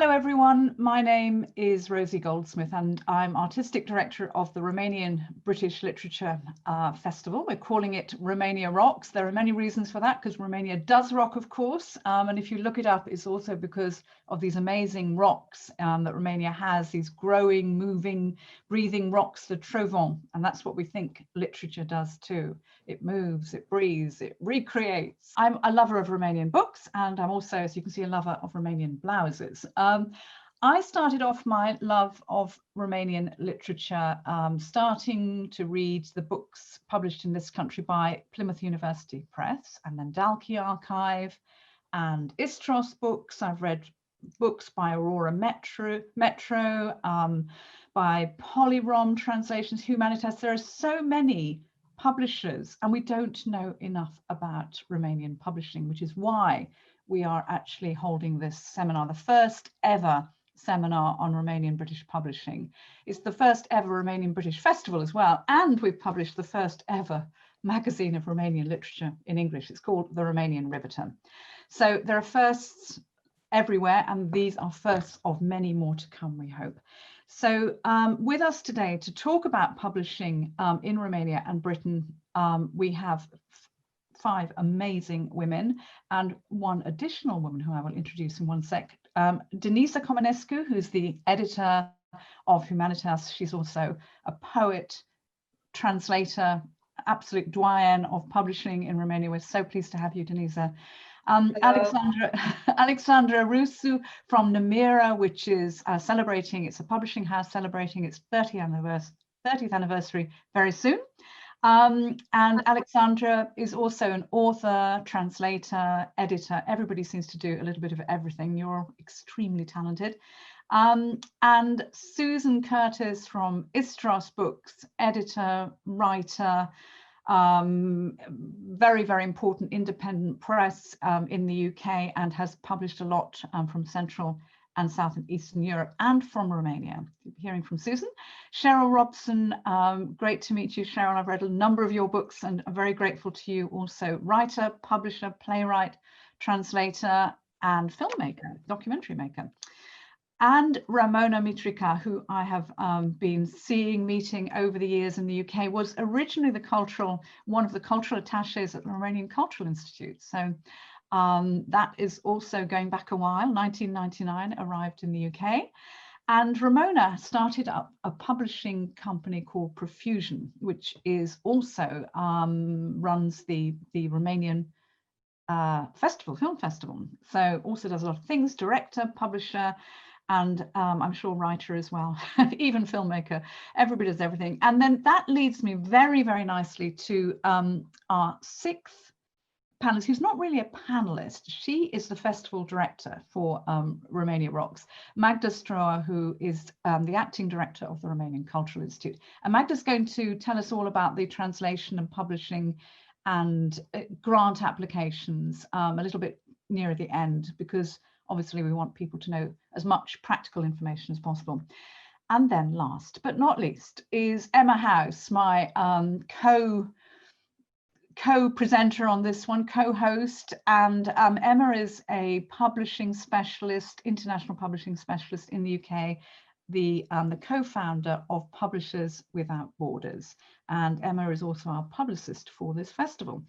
Hello everyone, my name is Rosie Goldsmith and I'm Artistic Director of the Romanian British Literature Festival. We're calling it Romania Rocks. There are many reasons for that, because Romania does rock, of course, and if you look it up, it's also because of these amazing rocks that Romania has, these growing, moving, breathing rocks, the trovant, and that's what we think literature does too. It moves, it breathes, it recreates. I'm a lover of Romanian books, and I'm also, as you can see, a lover of Romanian blouses. I started off my love of Romanian literature starting to read the books published in this country by Plymouth University Press, and then Dalkey Archive and Istros books. I've read books by Aurora Metro, by Polyrom translations, Humanitas. There are so many publishers, and we don't know enough about Romanian publishing, which is why we are actually holding this seminar, the first ever seminar on Romanian British publishing. It's the first ever Romanian British festival as well, and we've published the first ever magazine of Romanian literature in English. It's called The Romanian Riveter. So there are firsts everywhere, and these are firsts of many more to come, we hope. So with us today to talk about publishing in Romania and Britain, we have 5 amazing women and one additional woman who I will introduce in one sec. Denisa Comănescu, who's the editor of Humanitas. She's also a poet, translator, absolute doyen of publishing in Romania. We're so pleased to have you, Denisa. Alexandra Rusu from Namira, which is celebrating, it's a publishing house celebrating its 30th anniversary very soon. And Alexandra is also an author, translator, editor. Everybody seems to do a little bit of everything. You're extremely talented. And Susan Curtis from Istros Books, editor, writer, very, very important independent press in the UK, and has published a lot from Central and South and Eastern Europe and from Romania. Hearing from Susan. Cheryl Robson, great to meet you, Cheryl. I've read a number of your books and I'm very grateful to you. Also writer, publisher, playwright, translator, and filmmaker, documentary maker. And Ramona Mitrica, who I have been meeting over the years in the UK, was originally one of the cultural attaches at the Romanian Cultural Institute. So that is also going back a while. 1999 arrived in the UK, and Ramona started up a publishing company called Profusion, which is also runs the Romanian film festival. So also does a lot of things, director, publisher, and I'm sure writer as well, even filmmaker. Everybody does everything. And then that leads me very, very nicely to our 6th panelist, who's not really a panelist. She is the festival director for Romania Rocks, Magda Stroa, who is the acting director of the Romanian Cultural Institute. And Magda's going to tell us all about the translation and publishing and grant applications a little bit nearer the end, because obviously we want people to know as much practical information as possible. And then last but not least is Emma House, my co-presenter on this one, co-host, and Emma is a publishing specialist, international publishing specialist in the UK, the co-founder of Publishers Without Borders, and Emma is also our publicist for this festival.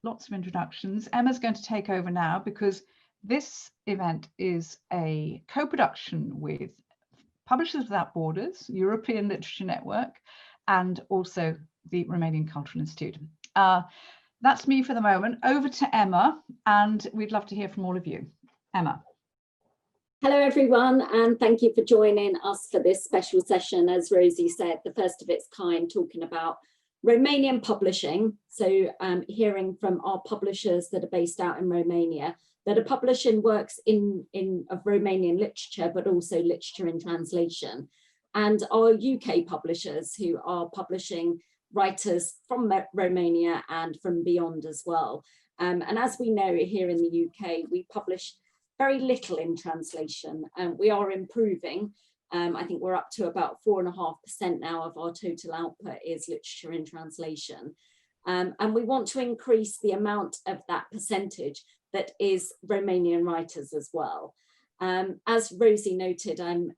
Lots of introductions. Emma's going to take over now because this event is a co-production with Publishers Without Borders, European Literature Network, and also the Romanian Cultural Institute. That's me for the moment. Over to Emma, and we'd love to hear from all of you. Emma. Hello everyone, and thank you for joining us for this special session, as Rosie said, the first of its kind, talking about Romanian publishing. So hearing from our publishers that are based out in Romania, that are publishing works of Romanian literature, but also literature in translation, and our UK publishers who are publishing writers from Romania and from beyond as well. And as we know, here in the UK, we publish very little in translation, and we are improving. I think we're up to about 4.5% now of our total output is literature in translation. And we want to increase the amount of that percentage that is Romanian writers as well. As Rosie noted, I'm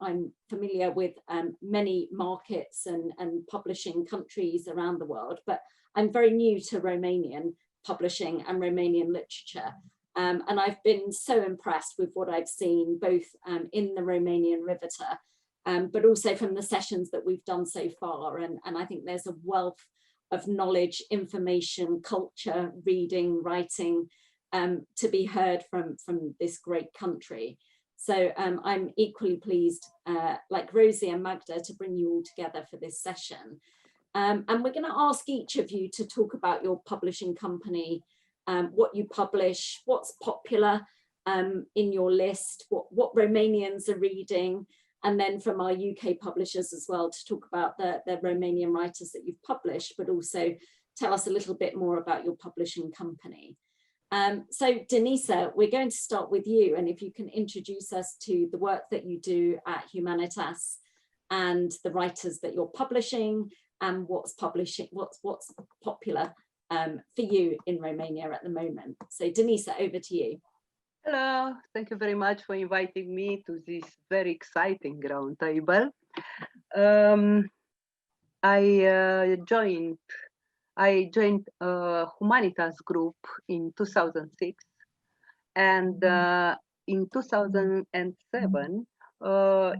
familiar with many markets and publishing countries around the world, but I'm very new to Romanian publishing and Romanian literature. And I've been so impressed with what I've seen, both in the Romanian Riveter, but also from the sessions that we've done so far. And I think there's a wealth of knowledge, information, culture, reading, writing to be heard from this great country. So I'm equally pleased, like Rosie and Magda, to bring you all together for this session. And we're going to ask each of you to talk about your publishing company, what you publish, what's popular in your list, what Romanians are reading, and then from our UK publishers as well to talk about the Romanian writers that you've published, but also tell us a little bit more about your publishing company. So Denisa, we're going to start with you, and if you can introduce us to the work that you do at Humanitas and the writers that you're publishing and what's popular for you in Romania at the moment. So Denisa, over to you. Hello, thank you very much for inviting me to this very exciting roundtable. I joined Humanitas group in 2006, and in 2007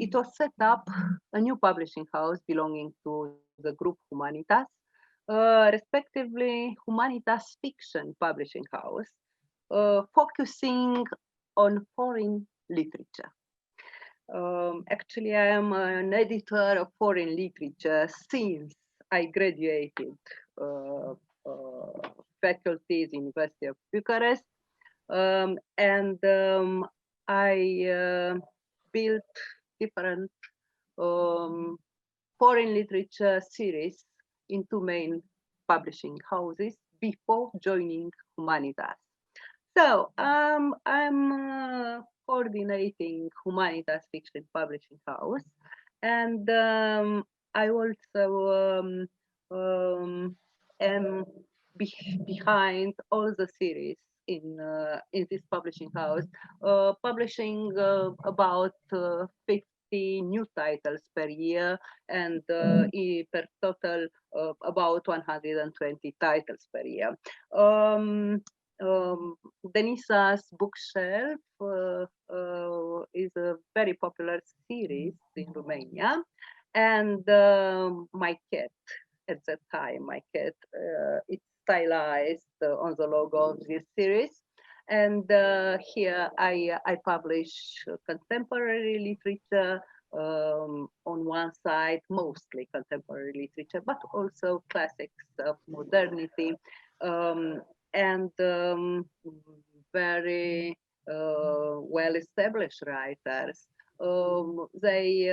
it was set up a new publishing house belonging to the group Humanitas, respectively Humanitas Fiction Publishing House, focusing on foreign literature. Actually, I am an editor of foreign literature since I graduated faculties, University of Bucharest, and I built different foreign literature series in two main publishing houses before joining Humanitas. So I'm coordinating Humanitas Fiction Publishing House, and I also am behind all the series in this publishing house, publishing about 50 new titles per year, and per total about 120 titles per year. Denisa's bookshelf is a very popular series in Romania, and my cat, at that time, my cat, it's stylized on the logo of this series. And here I publish contemporary literature on one side, mostly contemporary literature, but also classics of modernity, and very well-established writers. They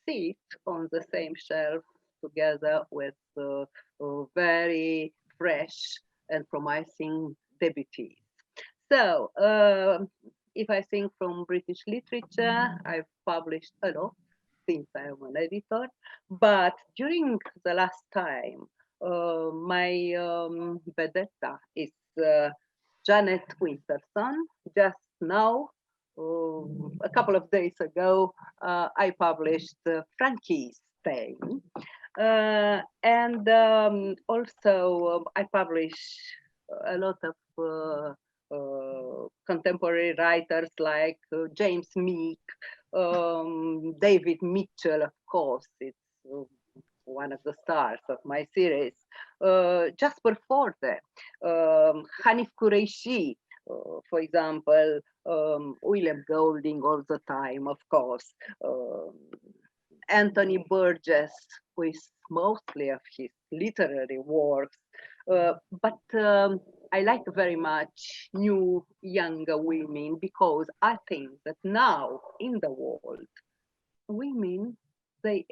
sit on the same shelf together with very fresh and promising debutees. So if I think from British literature, I've published a lot since I am an editor, but during the last time, my vedetta is Janet Winterson. Just now, a couple of days ago, I published Frankie's Tale. And also I publish a lot of contemporary writers like James Meek, David Mitchell, of course, it's one of the stars of my series. Jasper Forte, Hanif Kureishi, for example, William Golding all the time, of course, Anthony Burgess, with mostly of his literary works, but I like very much new younger women, because I think that now in the world, women, they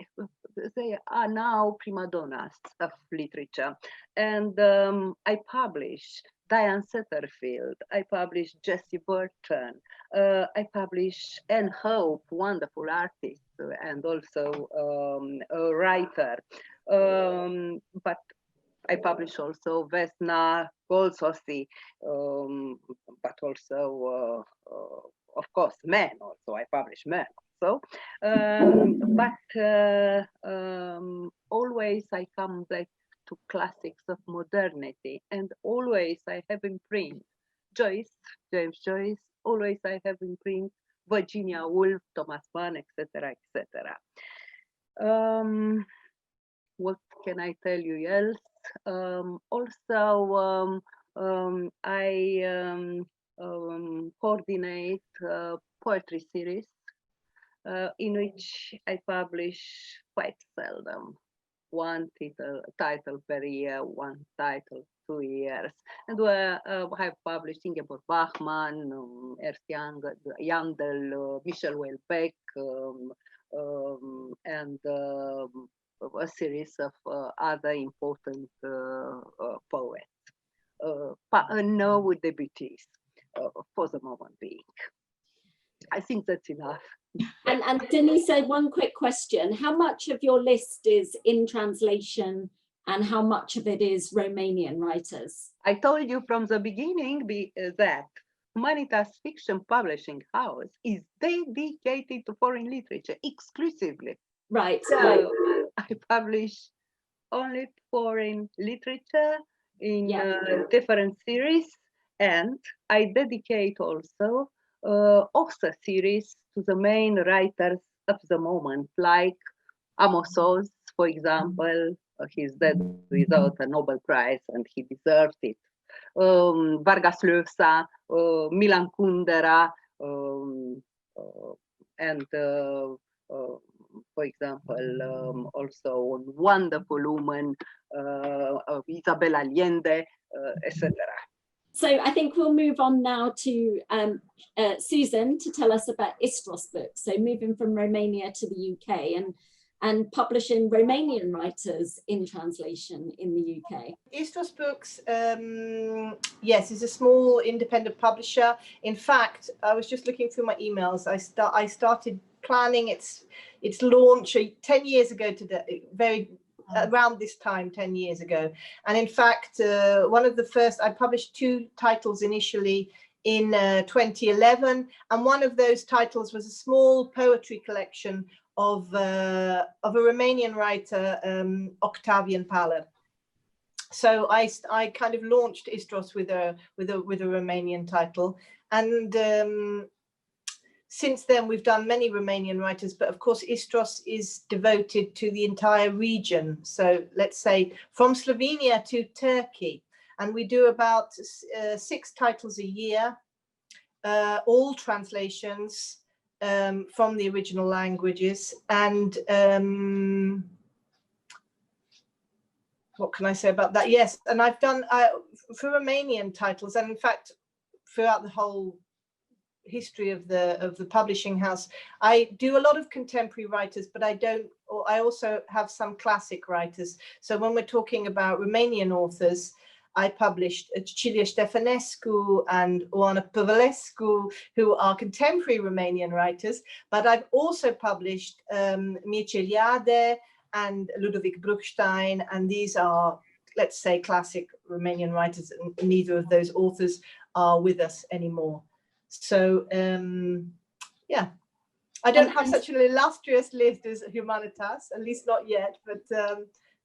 are now prima donnas of literature. And I publish Diane Setterfield, I publish Jessie Burton, I publish Anne Hope, wonderful artist and also a writer. But I publish also Vesna Goldsmith, but also of course, men also. I publish men also. Always I come back to classics of modernity, and always I have in print Joyce, James Joyce. Always I have in print Virginia Woolf, Thomas Mann, etc., etc. What can I tell you else? I coordinate a poetry series in which I publish quite seldom. One title per year, one title 2 years, and where I have published Ingeborg Bachmann, Ernst Jandl, Michel Houellebecq, and a series of other important poets. No debutees for the moment being. I think that's enough. And Denise, one quick question. How much of your list is in translation and how much of it is Romanian writers? I told you from the beginning that Humanitas Fiction Publishing House is dedicated to foreign literature exclusively. Right. So right. I publish only foreign literature in different series, and I dedicate also author series to the main writers of the moment, like Amos Oz, for example. He's dead without a Nobel Prize, and he deserved it. Vargas Llosa, Milan Kundera, and for example, also a wonderful woman, Isabel Allende, etc. So I think we'll move on now to Susan to tell us about Istros books. So moving from Romania to the UK and publishing Romanian writers in translation in the UK. Istros Books, yes, is a small independent publisher. In fact, I was just looking through my emails. I started planning its launch 10 years ago today, around this time 10 years ago. And in fact, one of the first, I published 2 titles initially in 2011, and one of those titles was a small poetry collection of a Romanian writer, Octavian Pală. So I kind of launched Istros with a Romanian title, and since then we've done many Romanian writers, but of course Istros is devoted to the entire region. So let's say from Slovenia to Turkey, and we do about 6 titles a year, all translations from the original languages. And what can I say about that? Yes, and I've done for Romanian titles, and in fact throughout the whole history of the publishing house, I do a lot of contemporary writers, but I also have some classic writers. So when we're talking about Romanian authors, I published Cecilia Ștefănescu and Oana Păvălescu, who are contemporary Romanian writers, but I've also published Mircea Eliade and Ludovic Bruckstein, and these are, let's say, classic Romanian writers, and neither of those authors are with us anymore. So yeah, I don't have such an illustrious list as Humanitas, at least not yet, but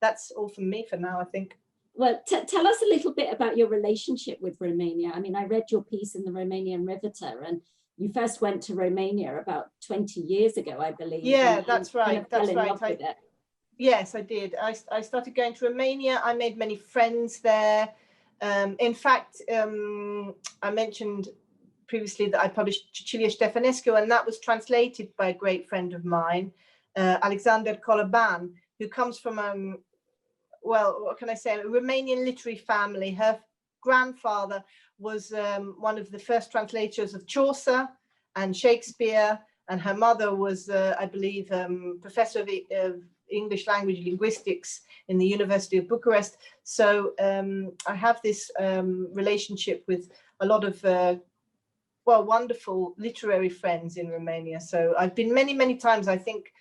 that's all from me for now, I think. Well, tell us a little bit about your relationship with Romania. I mean, I read your piece in the Romanian Riveter, and you first went to Romania about 20 years ago, I believe. Yeah, that's right. That's right. Yes, I did. I started going to Romania. I made many friends there. In fact, I mentioned previously that I published Cecilia Ștefănescu, and that was translated by a great friend of mine, Alexander Coloban, who comes from well, what can I say, a Romanian literary family. Her grandfather was one of the first translators of Chaucer and Shakespeare, and her mother was, I believe, professor of English language linguistics in the University of Bucharest. So I have this relationship with a lot of wonderful literary friends in Romania. So I've been many, many times, I think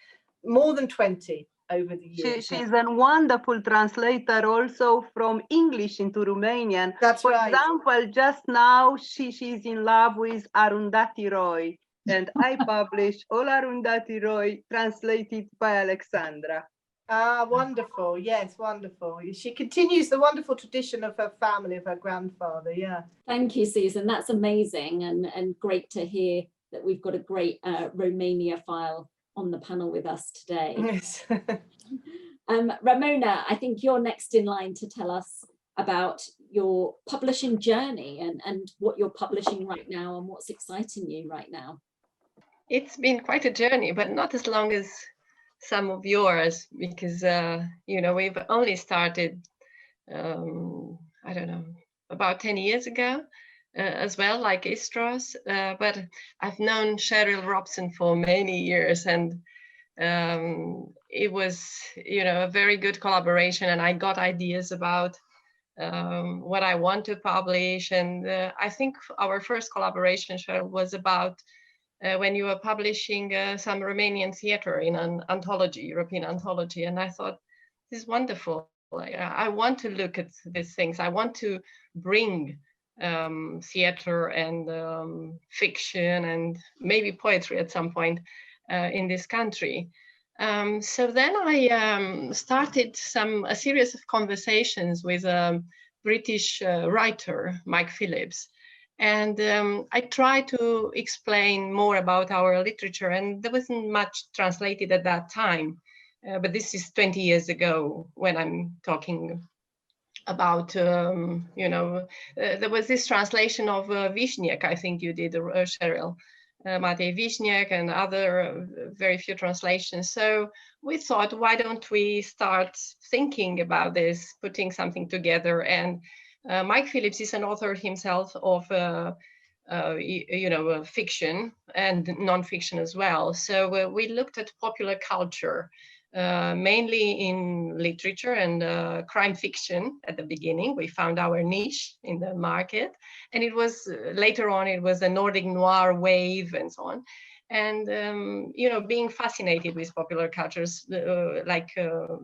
more than 20. over the years. She's a wonderful translator also from English into Romanian. That's For right. example, just now she's in love with Arundhati Roy, and I published all Arundhati Roy translated by Alexandra. Ah, wonderful. Yes, wonderful. She continues the wonderful tradition of her family, of her grandfather. Yeah. Thank you, Susan. That's amazing and great to hear that we've got a great Romania file on the panel with us today. Yes. Ramona, I think you're next in line to tell us about your publishing journey and what you're publishing right now and what's exciting you right now. It's been quite a journey, but not as long as some of yours, because you know, we've only started I don't know, about 10 years ago as well, like Istros, but I've known Cheryl Robson for many years, and it was, you know, a very good collaboration, and I got ideas about what I want to publish. And I think our first collaboration, Cheryl, was about when you were publishing some Romanian theater in an anthology, European anthology. And I thought, this is wonderful. I want to look at these things. I want to bring theater and fiction and maybe poetry at some point in this country. So then I started a series of conversations with a British writer, Mike Phillips. And I tried to explain more about our literature, and there wasn't much translated at that time. But this is 20 years ago when I'm talking about, you know, there was this translation of Vishniak, I think you did, Cheryl, Matej Vishniak, and other very few translations. So we thought, why don't we start thinking about this, putting something together? And Mike Phillips is an author himself of you know, fiction and non-fiction as well. So we looked at popular culture, mainly in literature and crime fiction at the beginning. We found our niche in the market, and it was later on, it was the Nordic noir wave and so on. And, you know, being fascinated with popular cultures, like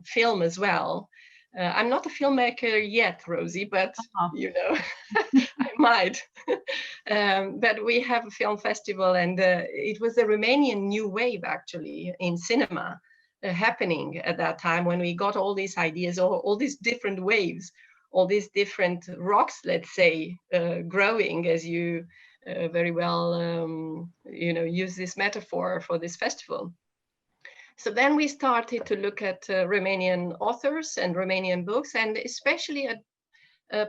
film as well. I'm not a filmmaker yet, Rosie, but you know, I might. But we have a film festival, and it was the Romanian new wave actually in cinema happening at that time, when we got all these ideas, all these different waves, all these different rocks, let's say, growing, as you very well, you know, use this metaphor for this festival. So then we started to look at Romanian authors and Romanian books, and especially at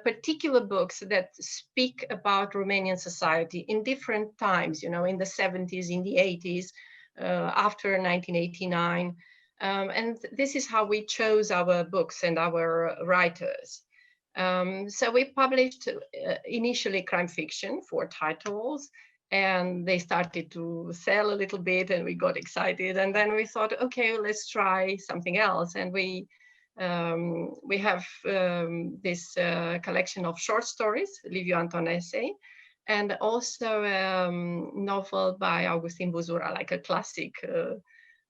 particular books that speak about Romanian society in different times, you know, in the 70s, in the 80s, after 1989. And this is how we chose our books and our writers. So we published initially crime fiction, 4 titles, and they started to sell a little bit, and we got excited. And then we thought, okay, let's try something else. And we have this collection of short stories, Liviu Antonese, and also a novel by Augustin Buzura, like a classic.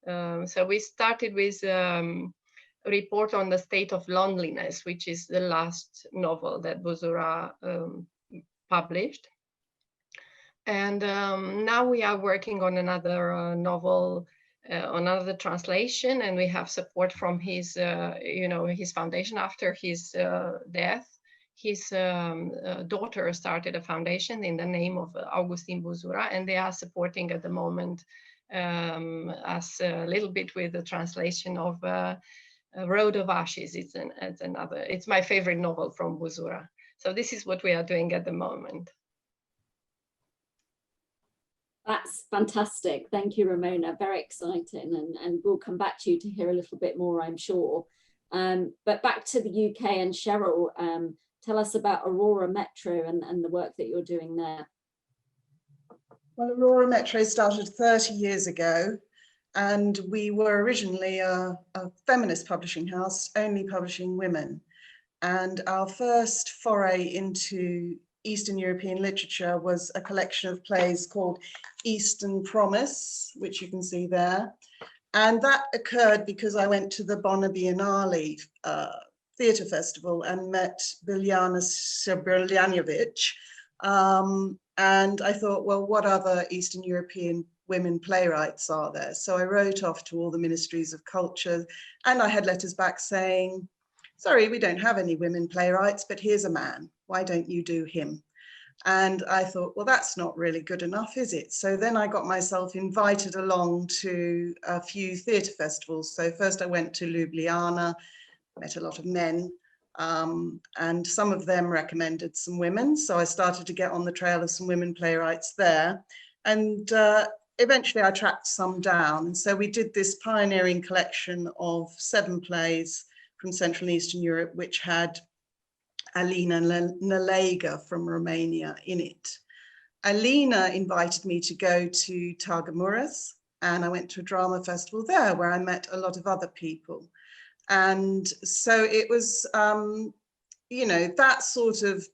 So we started with a report on the state of loneliness, which is the last novel that Buzura published. And now we are working on another novel, another translation, and we have support from his, you know, his foundation after his death. His daughter started a foundation in the name of Augustin Buzura, and they are supporting at the moment us a little bit with the translation of Road of Ashes. It's my favorite novel from Buzura. So this is what we are doing at the moment. That's fantastic. Thank you, Ramona. Very exciting. And we'll come back to you to hear a little bit more, I'm sure. But back to the UK and Cheryl, tell us about Aurora Metro and the work that you're doing there. Well, Aurora Metro started 30 years ago, and we were originally a feminist publishing house, only publishing women. And our first foray into Eastern European literature was a collection of plays called Eastern Promise, which you can see there. And that occurred because I went to the Bonn Biennale Theatre Festival and met Biljana Srebljanovic. And I thought, well, what other Eastern European women playwrights are there? So I wrote off to all the ministries of culture, and I had letters back saying, sorry, we don't have any women playwrights, but here's a man. Why don't you do him? And I thought, well, that's not really good enough, is it? So then I got myself invited along to a few theatre festivals. So first I went to Ljubljana, met a lot of men, and some of them recommended some women. So I started to get on the trail of some women playwrights there. And eventually I tracked some down. And so we did this pioneering collection of 7 plays from Central and Eastern Europe, which had Alina Nelega from Romania in it. Alina invited me to go to Targa Muras, and I went to a drama festival there where I met a lot of other people. And so it was, you know, that sort of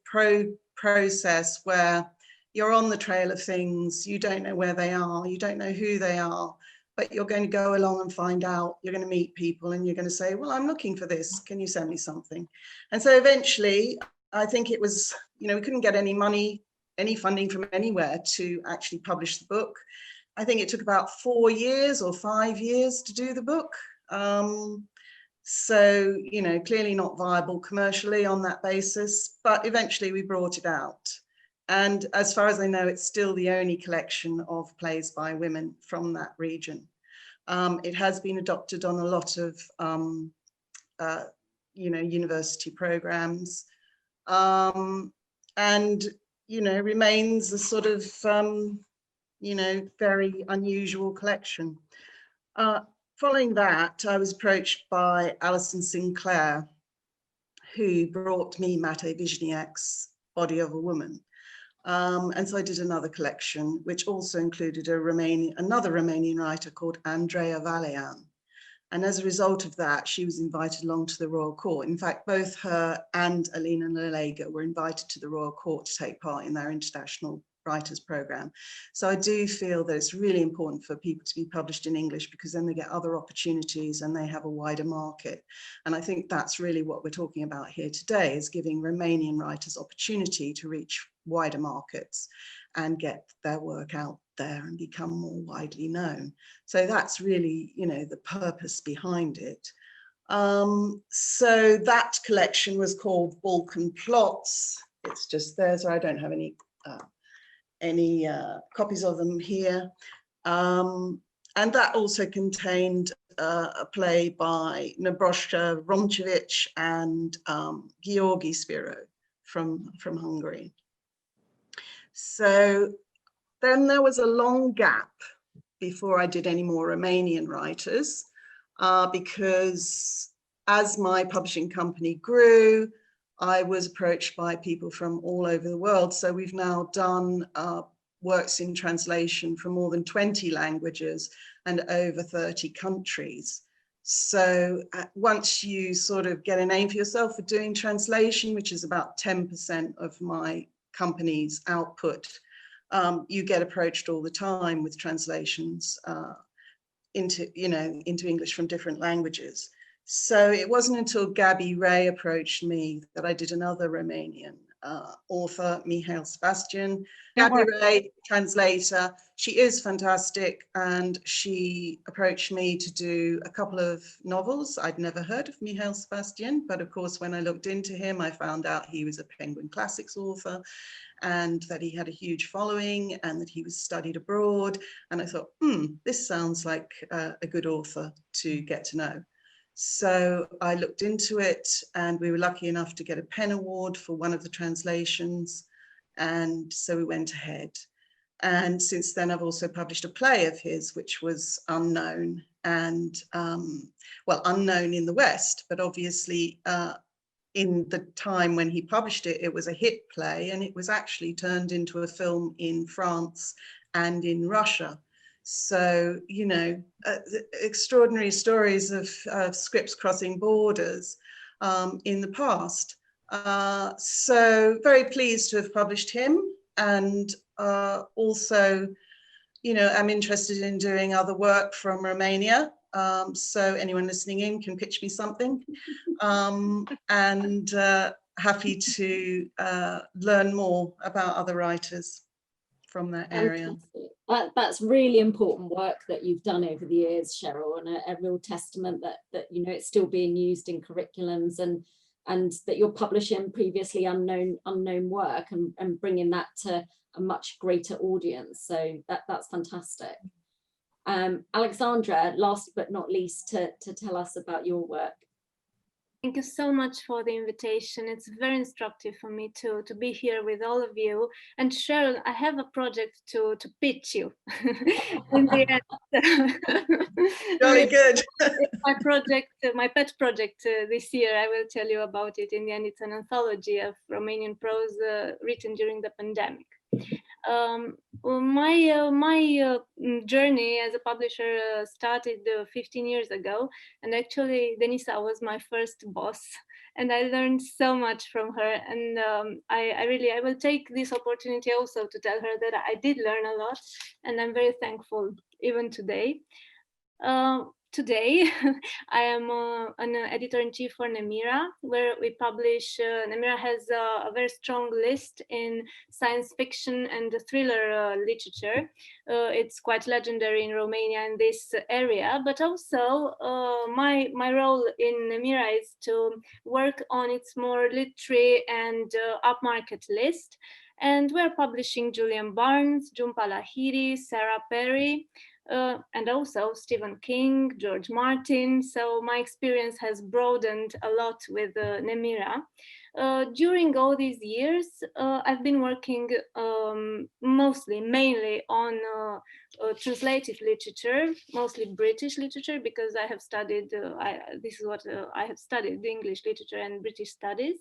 process where you're on the trail of things, you don't know where they are, you don't know who they are, but you're going to go along and find out, you're going to meet people and you're going to say, well, I'm looking for this, can you send me something? And so eventually, I think it was, you know, we couldn't get any money, any funding from anywhere to actually publish the book. I think it took about 4 years or 5 years to do the book. So, you know, clearly not viable commercially on that basis, but eventually we brought it out. And as far as I know, it's still the only collection of plays by women from that region. It has been adopted on a lot of, you know, university programs, and, you know, remains a sort of, you know, very unusual collection. Following that, I was approached by Alison Sinclair, who brought me Mate Wisniewski's Body of a Woman. And so I did another collection, which also included another Romanian writer called Andreea Valean. And as a result of that, she was invited along to the Royal Court. In fact, both her and Alina Nelega were invited to the Royal Court to take part in their international writers program. So I do feel that it's really important for people to be published in English, because then they get other opportunities and they have a wider market. And I think that's really what we're talking about here today, is giving Romanian writers opportunity to reach wider markets and get their work out there and become more widely known. So that's really, you know, the purpose behind it. So that collection was called Balkan Plots. It's just there, so I don't have any copies of them here. And that also contained a play by Nebojša Romčević and Georgi Spiro from Hungary. So then there was a long gap before I did any more Romanian writers, because as my publishing company grew, I was approached by people from all over the world. So we've now done works in translation from more than 20 languages and over 30 countries. So once you sort of get a name for yourself for doing translation, which is about 10% of my company's output, you get approached all the time with translations into English from different languages. So it wasn't until Gabby Ray approached me that I did another Romanian author, Mihail Sebastian. Gabby Ray, translator, she is fantastic, and she approached me to do a couple of novels. I'd never heard of Mihail Sebastian, but of course when I looked into him, I found out he was a Penguin Classics author and that he had a huge following and that he was studied abroad. And I thought, this sounds like a good author to get to know. So I looked into it, and we were lucky enough to get a PEN award for one of the translations. And so we went ahead. And since then, I've also published a play of his, which was unknown and, well, unknown in the West, but obviously in the time when he published it, it was a hit play, and it was actually turned into a film in France and in Russia. So, you know, extraordinary stories of scripts crossing borders in the past. So very pleased to have published him, and also, you know, I'm interested in doing other work from Romania. So anyone listening in can pitch me something, and happy to learn more about other writers from that area. That's really important work that you've done over the years, Cheryl, and a real testament that you know it's still being used in curriculums, and that you're publishing previously unknown work and bringing that to a much greater audience. So that's fantastic. Alexandra, last but not least, to tell us about your work. Thank you so much for the invitation. It's very instructive for me to be here with all of you. And Cheryl, I have a project to pitch you. In the end. Very good. My project, my pet project this year, I will tell you about it. In the end, it's an anthology of Romanian prose written during the pandemic. My journey as a publisher started 15 years ago, and actually Denisa was my first boss, and I learned so much from her. And I will take this opportunity also to tell her that I did learn a lot, and I'm very thankful even today. Today, I am an editor-in-chief for Nemira, where we publish. Nemira has a very strong list in science fiction and thriller literature. It's quite legendary in Romania in this area, but also my role in Nemira is to work on its more literary and upmarket list. And we're publishing Julian Barnes, Jhumpa Lahiri, Sarah Perry, and also Stephen King, George Martin. So my experience has broadened a lot with Nemira. During all these years, I've been working mainly on translated literature, mostly British literature, because I have studied, this is what I have studied, English literature and British studies.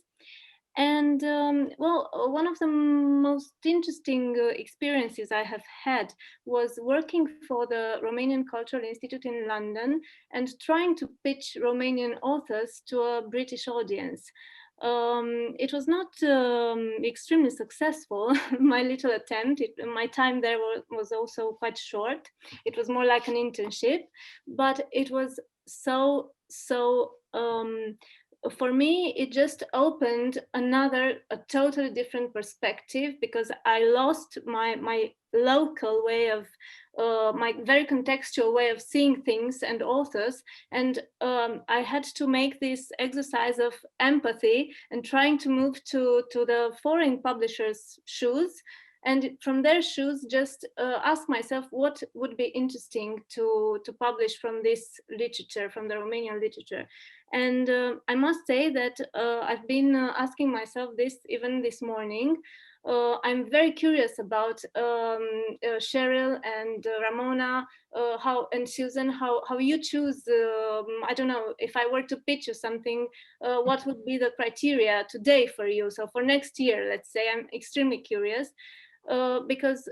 And one of the most interesting experiences I have had was working for the Romanian Cultural Institute in London and trying to pitch Romanian authors to a British audience. It was not extremely successful, my little attempt. My time there was also quite short. It was more like an internship, but it was so for me, it just opened a totally different perspective, because I lost my local way of, my very contextual way of seeing things and authors. And I had to make this exercise of empathy and trying to move to the foreign publishers' shoes. And from their shoes, just ask myself what would be interesting to publish from this literature, from the Romanian literature. And I must say that I've been asking myself this even this morning. I'm very curious about Cheryl and Ramona, and Susan, how you choose, I don't know, if I were to pitch you something, what would be the criteria today for you? So for next year, let's say, I'm extremely curious. Because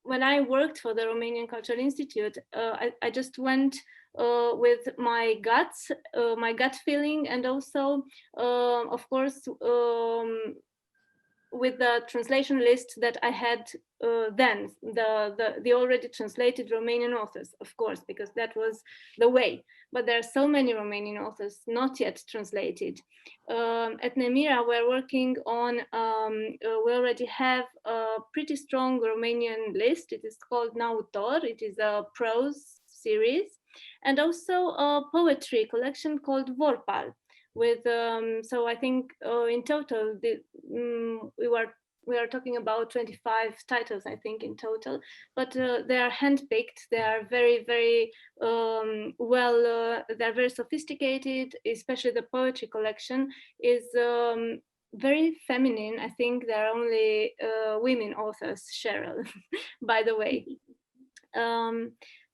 when I worked for the Romanian Cultural Institute, I just went with my gut feeling, and also, of course, with the translation list that I had then, the already translated Romanian authors, of course, because that was the way. But there are so many Romanian authors not yet translated. At Nemira, we're working on, we already have a pretty strong Romanian list. It is called Nautor. It is a prose series, and also a poetry collection called Vorpal. With so I think in total we are talking about 25 titles, I think, in total, but they are handpicked. They are very they're very sophisticated. Especially the poetry collection is very feminine. I think there are only women authors, Cheryl, by the way.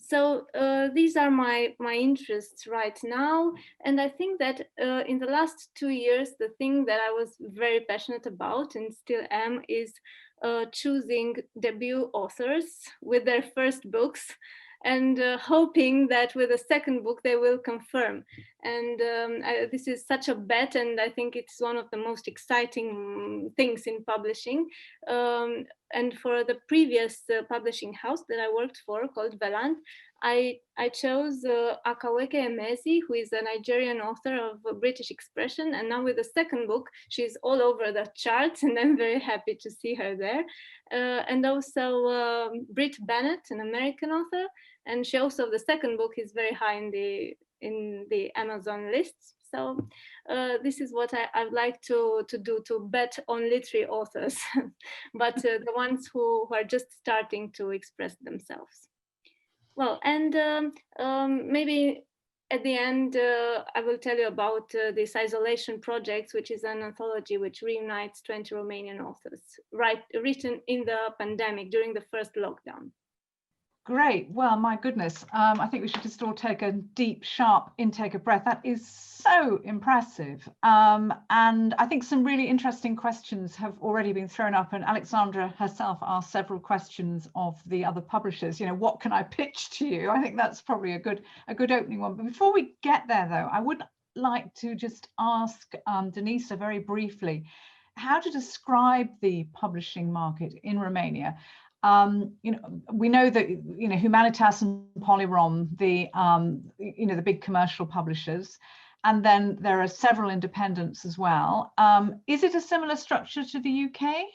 So these are my interests right now. And I think that in the last 2 years, the thing that I was very passionate about and still am is choosing debut authors with their first books, and hoping that with the second book they will confirm. And this is such a bet, and I think it's one of the most exciting things in publishing. And for the previous publishing house that I worked for, called Veland, I chose Akaweke Emezi, who is a Nigerian author of British expression, and now with the second book, she's all over the charts, and I'm very happy to see her there. And also Britt Bennett, an American author, and she also, the second book is very high in the Amazon lists. So this is what I'd like to do, to bet on literary authors, but the ones who are just starting to express themselves. Well, and maybe at the end, I will tell you about this Isolation Project, which is an anthology which reunites 20 Romanian authors, written in the pandemic during the first lockdown. Great. Well, my goodness, I think we should just all take a deep, sharp intake of breath. That is so impressive. And I think some really interesting questions have already been thrown up, and Alexandra herself asked several questions of the other publishers. You know, what can I pitch to you? I think that's probably a good opening one. But before we get there, though, I would like to just ask Denisa very briefly how to describe the publishing market in Romania. You know, we know that, you know, Humanitas and Polyrom, you know, the big commercial publishers, and then there are several independents as well. Is it a similar structure to the UK?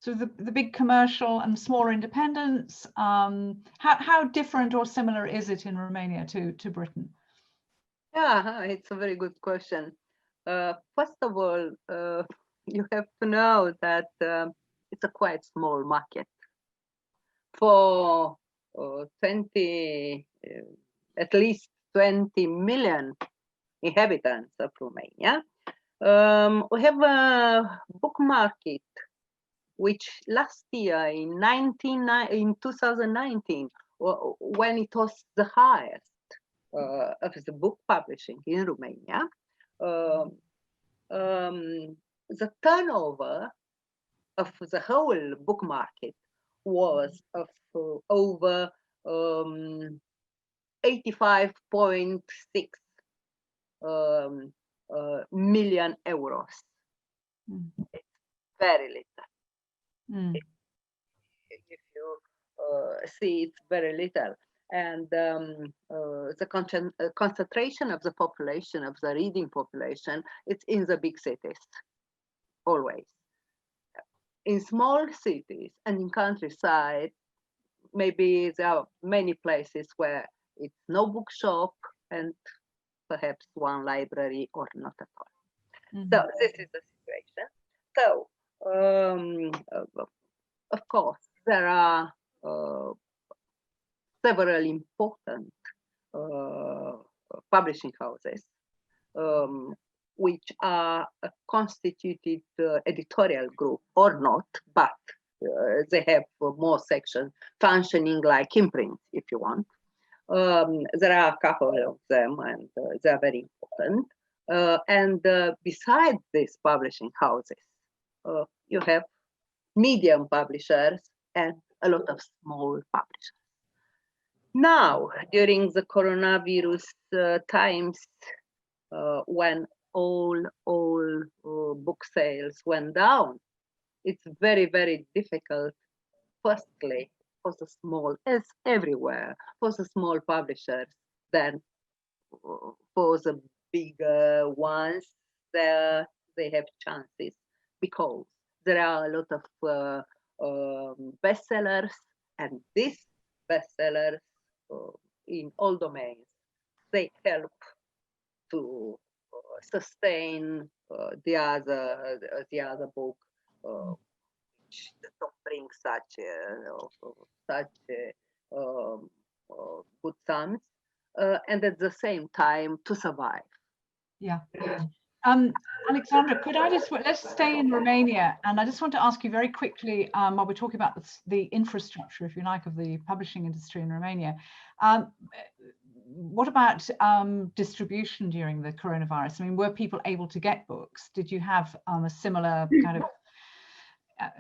So the big commercial and smaller independents, how different or similar is it in Romania to Britain? Yeah, it's a very good question. First of all, you have to know that it's a quite small market. For at least 20 million inhabitants of Romania, we have a book market which last year in 2019, when it was the highest of the book publishing in Romania, the turnover of the whole book market was of over 85.6 million euros. It's very little. If you see, it's very little. And the concentration of the population, of the reading population, it's in the big cities, always. In small cities and in countryside, maybe there are many places where it's no bookshop and perhaps one library or not at all. So this is the situation. So of course there are several important publishing houses which are a constituted editorial group or not, but they have more sections functioning like imprint, if you want. There are a couple of them, and they are very important. And besides these publishing houses, you have medium publishers and a lot of small publishers. Now, during the coronavirus times, when all book sales went down, it's very, very difficult, firstly, for the small, as everywhere, for the small publishers, then for the bigger ones, they have chances, because there are a lot of bestsellers, and these bestsellers in all domains, they help to sustain the other book, which don't bring such good sums, and at the same time to survive. Yeah. Alexandra, could I let's stay in Romania, and I just want to ask you very quickly, while we're talking about the infrastructure, if you like, of the publishing industry in Romania. What about distribution during the coronavirus? I mean, were people able to get books? Did you have a similar kind of,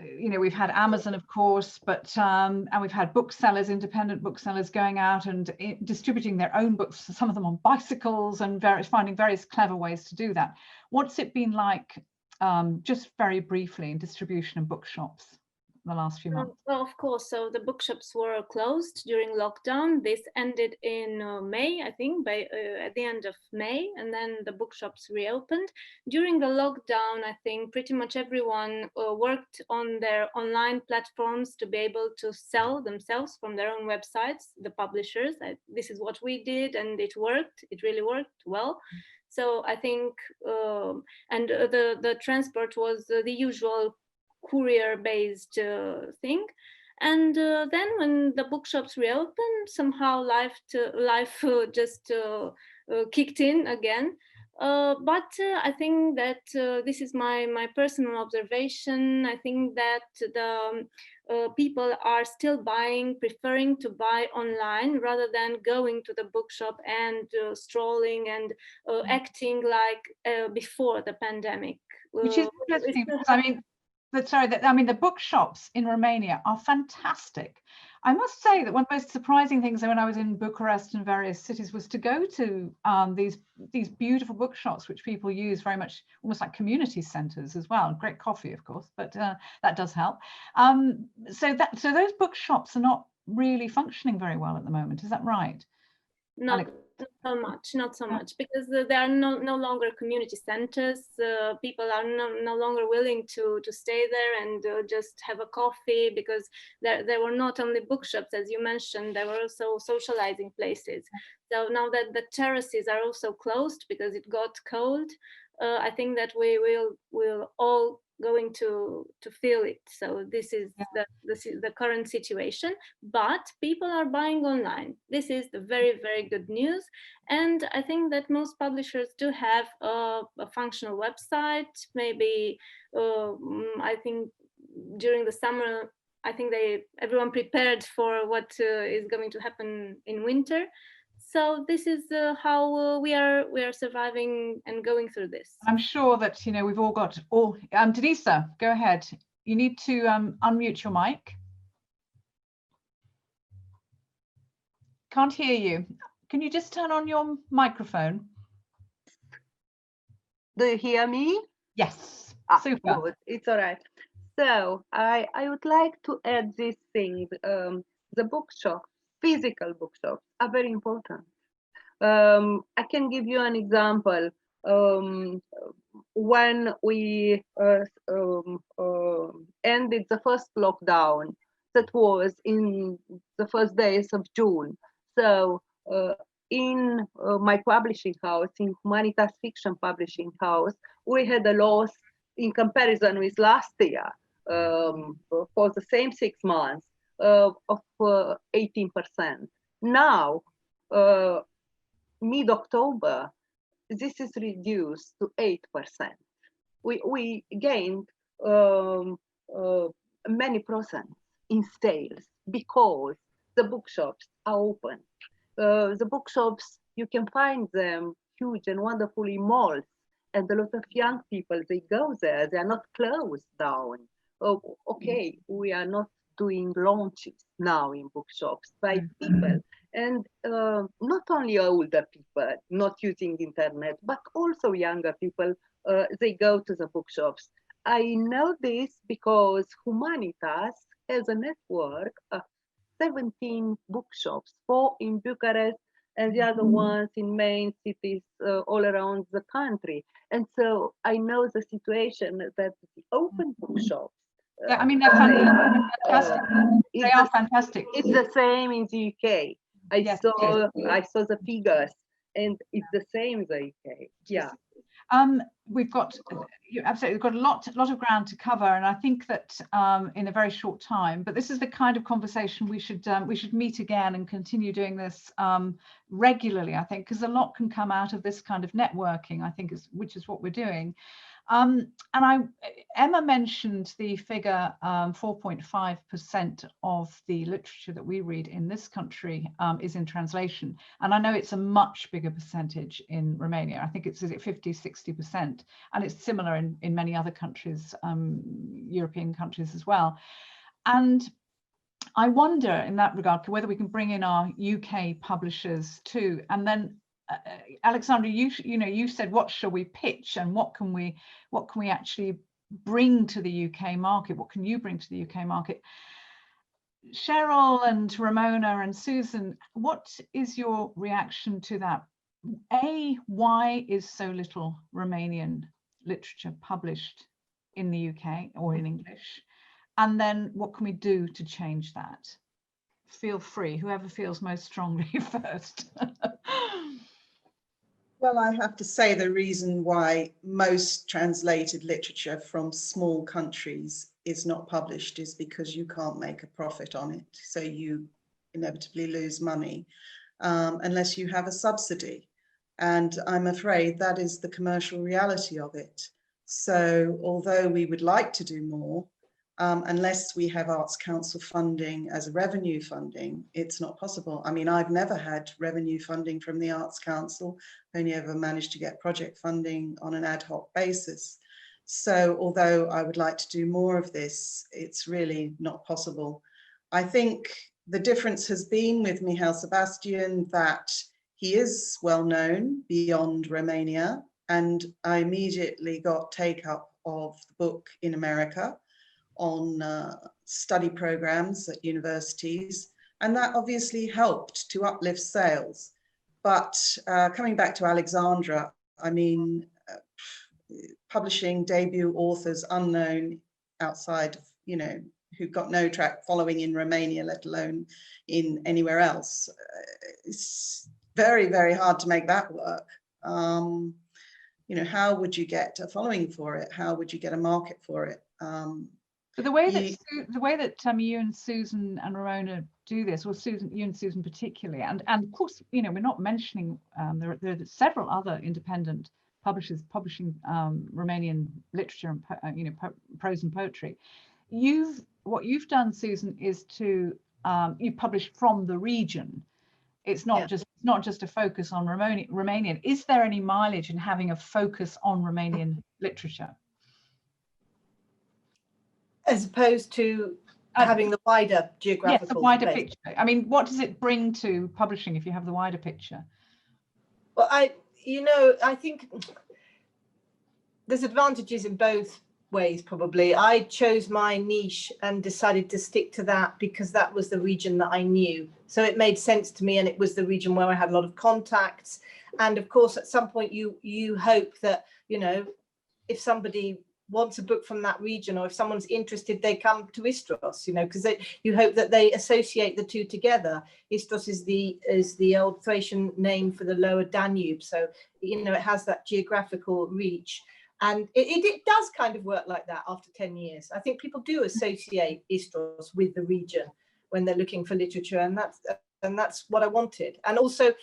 you know, we've had Amazon, of course, but and we've had booksellers, independent booksellers going out and distributing their own books, some of them on bicycles, and finding various clever ways to do that. What's it been like, just very briefly, in distribution and bookshops? the last few months? Well, of course. So the bookshops were closed during lockdown. This ended in May, I think, by at the end of May, and then the bookshops reopened. During the lockdown, I think pretty much everyone worked on their online platforms to be able to sell themselves from their own websites, the publishers. This is what we did, and it worked. It really worked well. So I think, and the transport was the usual courier-based thing. And then when the bookshops reopened, somehow life just kicked in again. But I think that this is my personal observation. I think that the people are still preferring to buy online rather than going to the bookshop and strolling and acting like before the pandemic. Which is interesting, because I mean, the bookshops in Romania are fantastic. I must say that one of the most surprising things when I was in Bucharest and various cities was to go to these beautiful bookshops, which people use very much almost like community centres as well. Great coffee, of course, but that does help. So those bookshops are not really functioning very well at the moment. Is that right? Not so much, because there are no longer community centers. People are no longer willing to stay there and just have a coffee, because there were not only bookshops, as you mentioned, there were also socializing places. So now that the terraces are also closed because it got cold, I think that we'll all going to feel it. So this is the current situation, but people are buying online. This is the very, very good news. And I think that most publishers do have a functional website. Maybe I think during the summer, I think everyone prepared for what is going to happen in winter. So this is how we are surviving and going through this. I'm sure that we've all got Denisa, go ahead. You need to unmute your mic. Can't hear you. Can you just turn on your microphone? Do you hear me? Yes. Super. Good. It's all right. So I would like to add this thing. The bookshop, physical bookshops, are very important. I can give you an example. When we ended the first lockdown, that was in the first days of June. So in my publishing house, in Humanitas Fiction Publishing House, we had a loss in comparison with last year for the same 6 months of 18%. Now, mid-October, this is reduced to 8%. We gained many percent in sales because the bookshops are open. The bookshops, you can find them huge and wonderful in malls, and a lot of young people, they go there, they are not closed down. Okay, we are not doing launches now in bookshops by people. And not only older people not using internet, but also younger people, they go to the bookshops. I know this because Humanitas has a network of 17 bookshops, 4 in Bucharest and the other ones in main cities all around the country. And so I know the situation that the open bookshops, yeah, I mean, they're fantastic. They are fantastic. It's the same in the UK. I saw the figures, and it's the same in the UK. Yeah. We've got a lot of ground to cover, and I think that in a very short time. But this is the kind of conversation we should meet again and continue doing this regularly. I think, because a lot can come out of this kind of networking. I think which is what we're doing. And Emma mentioned the figure 4.5% of the literature that we read in this country is in translation. And I know it's a much bigger percentage in Romania. I think it's 50-60%. And it's similar in many other countries, European countries as well. And I wonder in that regard whether we can bring in our UK publishers too. And then Alexandra, you said, what shall we pitch and what can we actually bring to the UK market? What can you bring to the UK market? Cheryl and Ramona and Susan, what is your reaction to that? Why is so little Romanian literature published in the UK or in English? And then what can we do to change that? Feel free, whoever feels most strongly first. Well, I have to say the reason why most translated literature from small countries is not published is because you can't make a profit on it. So you inevitably lose money unless you have a subsidy. And I'm afraid that is the commercial reality of it. So although we would like to do more, unless we have Arts Council funding as a revenue funding, it's not possible. I mean, I've never had revenue funding from the Arts Council, only ever managed to get project funding on an ad hoc basis. So although I would like to do more of this, it's really not possible. I think the difference has been with Mihail Sebastian that he is well known beyond Romania, and I immediately got take up of the book in America on study programs at universities, and that obviously helped to uplift sales. But coming back to Alexandra, I mean, publishing debut authors unknown outside, you know, who've got no track following in Romania, let alone in anywhere else, it's very, very hard to make that work. You know, how would you get a following for it? How would you get a market for it? But the way that you and Susan and Ramona do this, or Susan, you and Susan particularly, and of course, you know, we're not mentioning there are several other independent publishers publishing Romanian literature and you know, prose and poetry. What you've done, Susan, is to you publish from the region. It's not just a focus on Romanian. Is there any mileage in having a focus on Romanian literature, as opposed to having the wider geographical? Yes, the wider picture. I mean, what does it bring to publishing if you have the wider picture? Well, I think there's advantages in both ways, probably. I chose my niche and decided to stick to that because that was the region that I knew. So it made sense to me, and it was the region where I had a lot of contacts. And of course, at some point you hope that, you know, if somebody wants a book from that region, or if someone's interested, they come to Istros, you know, because you hope that they associate the two together. Istros is the old Thracian name for the lower Danube. So, you know, it has that geographical reach. And it does kind of work like that after 10 years. I think people do associate Istros with the region when they're looking for literature, and that's what I wanted. And also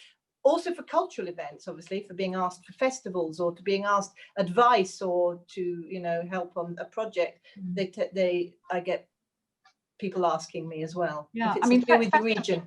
for cultural events, obviously, for being asked for festivals or to being asked advice or to, you know, help on a project. I get people asking me as well. Yeah, I mean, with the region.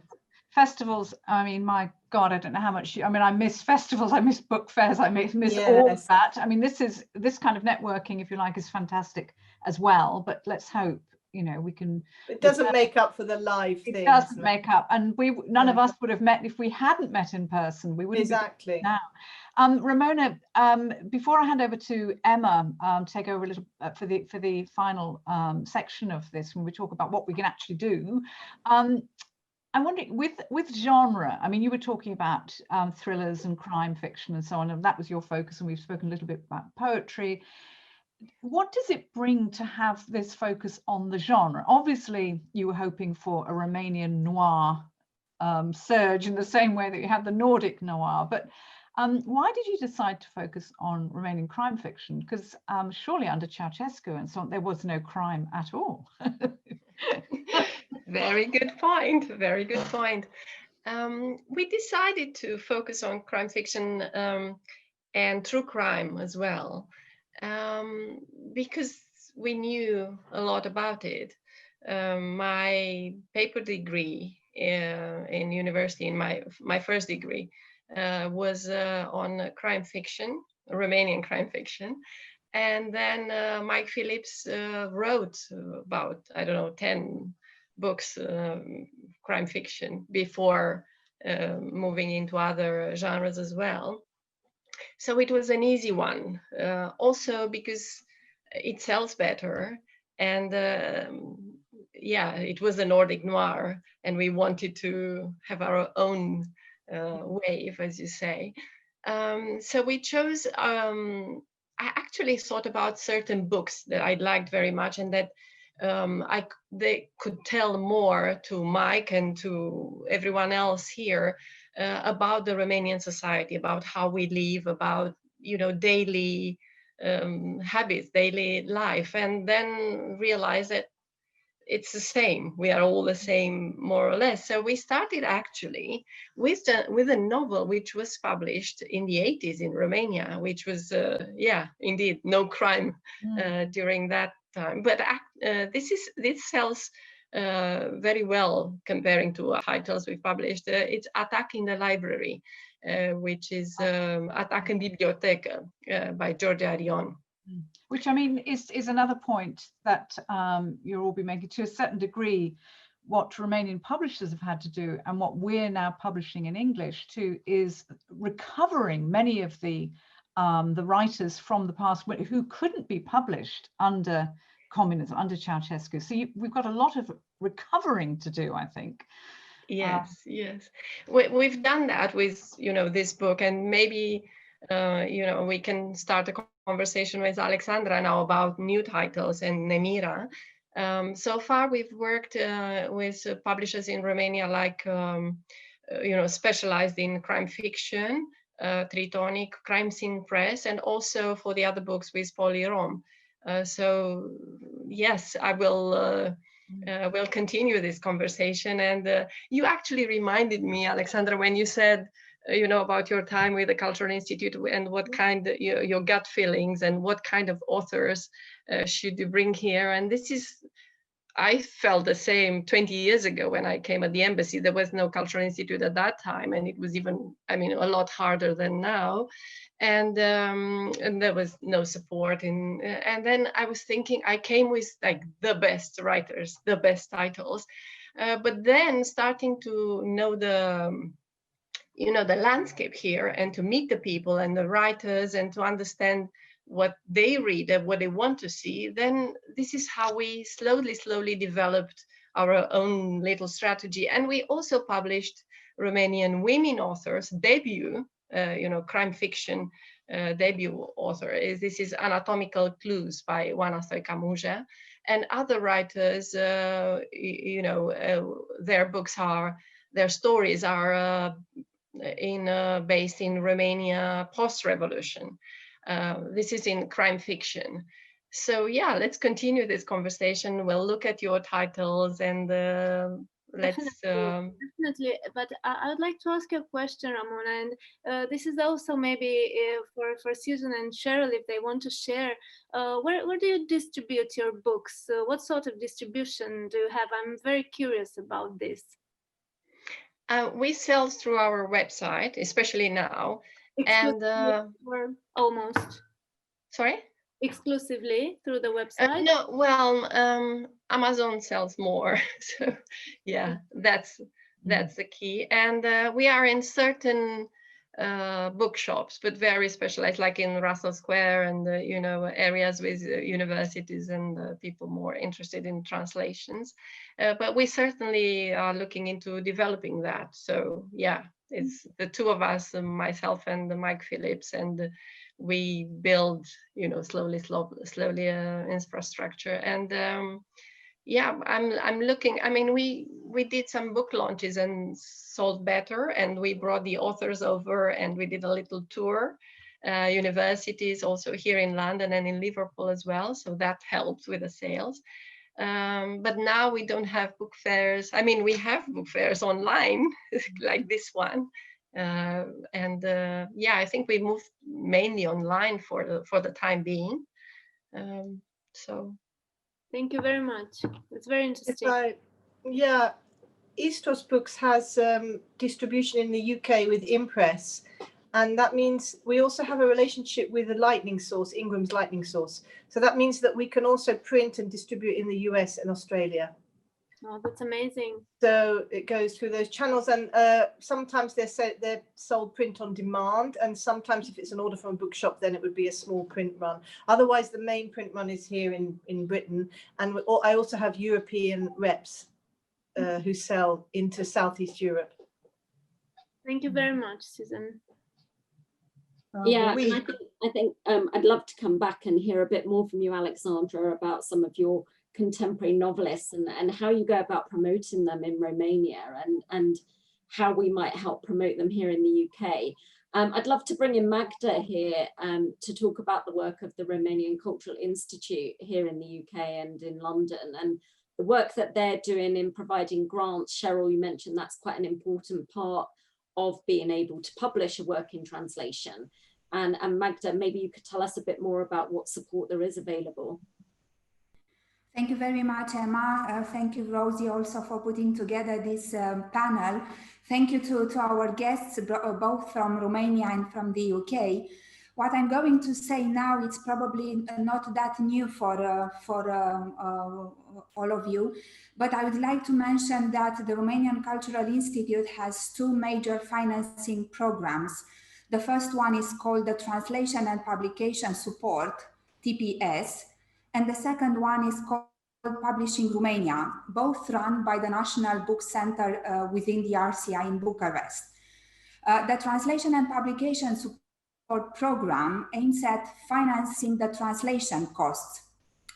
Festivals, I mean, my God, I don't know how much I miss festivals, I miss book fairs, I miss all of that. I mean, this kind of networking, if you like, is fantastic as well, but let's hope, you know, we can. It doesn't make up for the live thing. It doesn't make up, and none of us would have met if we hadn't met in person. We wouldn't exactly be now. Ramona, before I hand over to Emma, take over a little for the final section of this, when we talk about what we can actually do. I'm wondering, with genre, I mean, you were talking about thrillers and crime fiction and so on, and that was your focus, and we've spoken a little bit about poetry. What does it bring to have this focus on the genre? Obviously, you were hoping for a Romanian noir surge in the same way that you had the Nordic noir, but why did you decide to focus on Romanian crime fiction? Because surely under Ceausescu and so on, there was no crime at all. Very good point. Very good point. We decided to focus on crime fiction and true crime as well, because we knew a lot about it. My paper degree in university, in my first degree, was on crime fiction, Romanian crime fiction. And then Mike Phillips wrote about, I don't know, 10 books, crime fiction, before moving into other genres as well. So it was an easy one. Also because it sells better. And yeah, it was a Nordic noir, and we wanted to have our own wave, as you say. So we chose, I actually thought about certain books that I liked very much, and that they could tell more to Mike and to everyone else here about the Romanian society, about how we live, about, you know, daily habits, daily life, and then realize that it's the same. We are all the same, more or less. So we started actually with a novel which was published in the 80s in Romania, which was, yeah, indeed, no crime during that time. But this sells very well comparing to titles we published. It's Attack in the Library, which is Attack in Bibliotecă by George Arion. Which, I mean, is another point that you'll all be making to a certain degree. What Romanian publishers have had to do, and what we're now publishing in English too, is recovering many of the writers from the past who couldn't be published under communism, under Ceausescu. So we've got a lot of recovering to do, I think. Yes, yes, we've done that with, you know, this book, and maybe you know, we can start a conversation with Alexandra now about new titles and Nemira. So far, we've worked with publishers in Romania, like, you know, specialized in crime fiction, Tritonic, Crime Scene Press, and also for the other books with Polyrom. So yes, I will continue this conversation. And you actually reminded me, Alexandra, when you said, you know, about your time with the Cultural Institute, and what kind of your gut feelings, and what kind of authors should you bring here. And this is, I felt the same 20 years ago when I came at the embassy. There was no Cultural Institute at that time, and it was even, I mean, a lot harder than now. And there was no support. And then I was thinking, I came with like the best writers, the best titles, but then starting to know the, you know, the landscape here, and to meet the people and the writers, and to understand what they read and what they want to see, then this is how we slowly developed our own little strategy. And we also published Romanian women authors debut, you know, crime fiction debut author. This is Anatomical Clues by Oana Stoica-Muja, and other writers, you know, their stories are based in Romania post-revolution. This is in crime fiction. So yeah, let's continue this conversation. We'll look at your titles, and let's definitely. But I would like to ask you a question, Ramona, and this is also maybe for Susan and Cheryl, if they want to share. Where do you distribute your books? What sort of distribution do you have? I'm very curious about this. We sell through our website, especially now. And or almost. Sorry? Exclusively through the website? No, well, Amazon sells more. So yeah, that's the key. And we are in certain bookshops, but very specialized, like in Russell Square, and you know, areas with universities and people more interested in translations. But we certainly are looking into developing that. So yeah, it's the two of us, myself and Mike Phillips, and we build, you know, slowly infrastructure. And yeah, I'm looking. I mean, we did some book launches and sold better, and we brought the authors over, and we did a little tour, universities also here in London and in Liverpool as well. So that helped with the sales. But now we don't have book fairs. I mean, we have book fairs online, like this one. And yeah, I think we moved mainly online for the time being. So. Thank you very much. It's very interesting. Yeah, Istos Books has distribution in the UK with Impress, and that means we also have a relationship with the Lightning Source, Ingram's Lightning Source. So that means that we can also print and distribute in the US and Australia. Oh, that's amazing. So it goes through those channels, and sometimes they're sold print on demand, and sometimes if it's an order from a bookshop, then it would be a small print run. Otherwise, the main print run is here in Britain, and I also have European reps who sell into Southeast Europe. Thank you very much, Susan. Yeah, and I think I'd love to come back and hear a bit more from you, Alexandra, about some of your contemporary novelists and how you go about promoting them in Romania and how we might help promote them here in the UK. I'd love to bring in Magda here to talk about the work of the Romanian Cultural Institute here in the UK and in London, and the work that they're doing in providing grants. Cheryl, you mentioned that's quite an important part of being able to publish a work in translation. And Magda, maybe you could tell us a bit more about what support there is available. Thank you very much, Emma. Thank you, Rosie, also for putting together this panel. Thank you to our guests, both from Romania and from the UK. What I'm going to say now, it's probably not that new for all of you, but I would like to mention that the Romanian Cultural Institute has two major financing programs. The first one is called the Translation and Publication Support, TPS, and the second one is called Publishing Romania, both run by the National Book Center within the RCI in Bucharest. The Translation and Publication Support Program aims at financing the translation costs,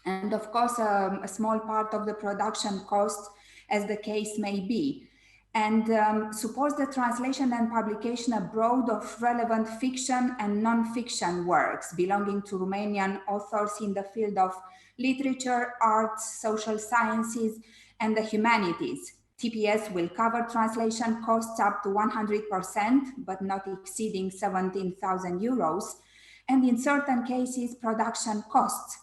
and of course a small part of the production cost, as the case may be, and supports the translation and publication abroad of relevant fiction and non-fiction works belonging to Romanian authors in the field of literature, arts, social sciences, and the humanities. TPS will cover translation costs up to 100%, but not exceeding 17,000 euros, and in certain cases, production costs.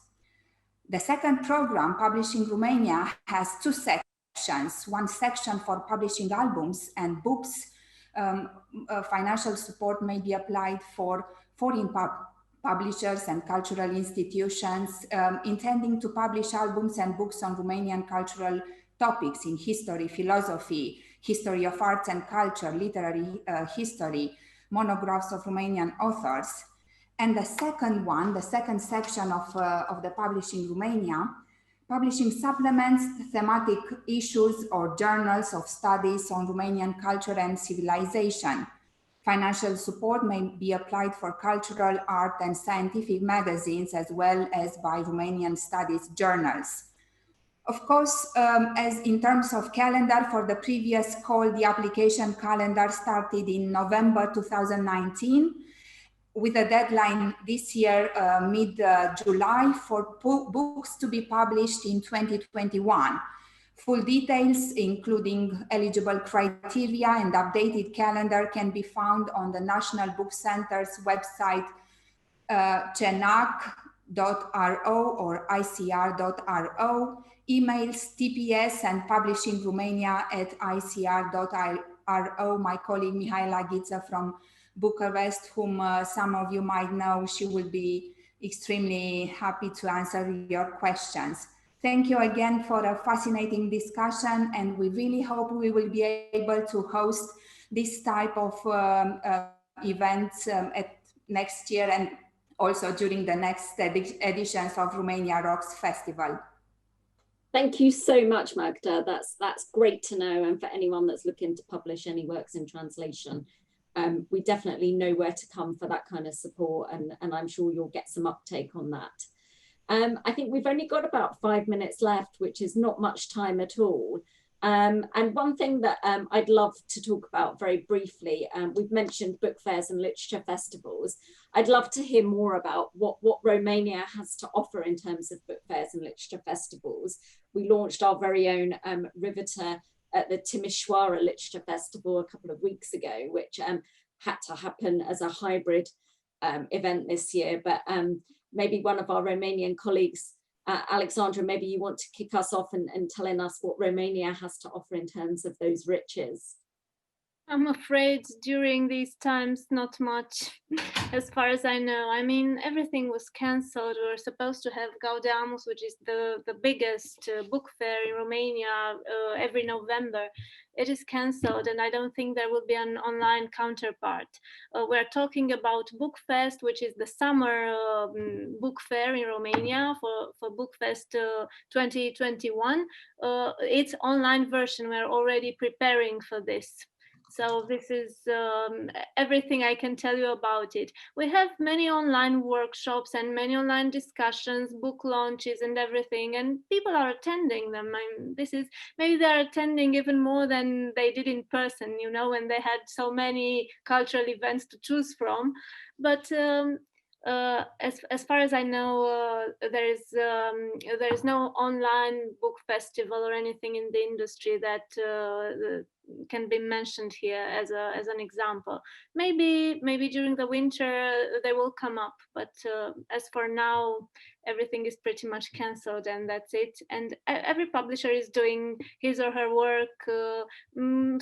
The second program, Publishing Romania, has two sections. One section for publishing albums and books. Financial support may be applied for foreign publishers and cultural institutions intending to publish albums and books on Romanian cultural topics in history, philosophy, history of arts and culture, literary history, monographs of Romanian authors. And the second one, the second section of the Publishing Romania, publishing supplements, thematic issues or journals of studies on Romanian culture and civilization. Financial support may be applied for cultural, art and scientific magazines, as well as by Romanian studies journals. Of course, as in terms of calendar, for the previous call, the application calendar started in November 2019, with a deadline this year, mid-July, for books to be published in 2021. Full details, including eligible criteria and updated calendar, can be found on the National Book Center's website, cenac.ro or icr.ro, emails TPS and Publishing Romania at icr.ro. My colleague Mihaela Ghiță from Bucharest, whom some of you might know, she will be extremely happy to answer your questions. Thank you again for a fascinating discussion, and we really hope we will be able to host this type of events at next year and also during the next editions of Romania Rocks Festival. Thank you so much, Magda. That's great to know, and for anyone that's looking to publish any works in translation, we definitely know where to come for that kind of support, and I'm sure you'll get some uptake on that. I think we've only got about 5 minutes left, which is not much time at all. And one thing that I'd love to talk about very briefly, we've mentioned book fairs and literature festivals. I'd love to hear more about what Romania has to offer in terms of book fairs and literature festivals. We launched our very own Riveter at the Timișoara Literature Festival a couple of weeks ago, which had to happen as a hybrid event this year. But maybe one of our Romanian colleagues, Alexandra, maybe you want to kick us off and telling us what Romania has to offer in terms of those riches. I'm afraid during these times, not much, as far as I know. I mean, everything was cancelled. We were supposed to have Gaudeamus, which is the biggest book fair in Romania every November. It is cancelled, and I don't think there will be an online counterpart. We're talking about Bookfest, which is the summer book fair in Romania for Bookfest 2021. Its online version, we're already preparing for this. So this is everything I can tell you about it. We have many online workshops and many online discussions, book launches and everything, and people are attending them. Maybe they're attending even more than they did in person, you know, when they had so many cultural events to choose from. But as far as I know, there is no online book festival or anything in the industry that can be mentioned here as an example. Maybe during the winter they will come up, but as for now, everything is pretty much cancelled, and that's it. And every publisher is doing his or her work,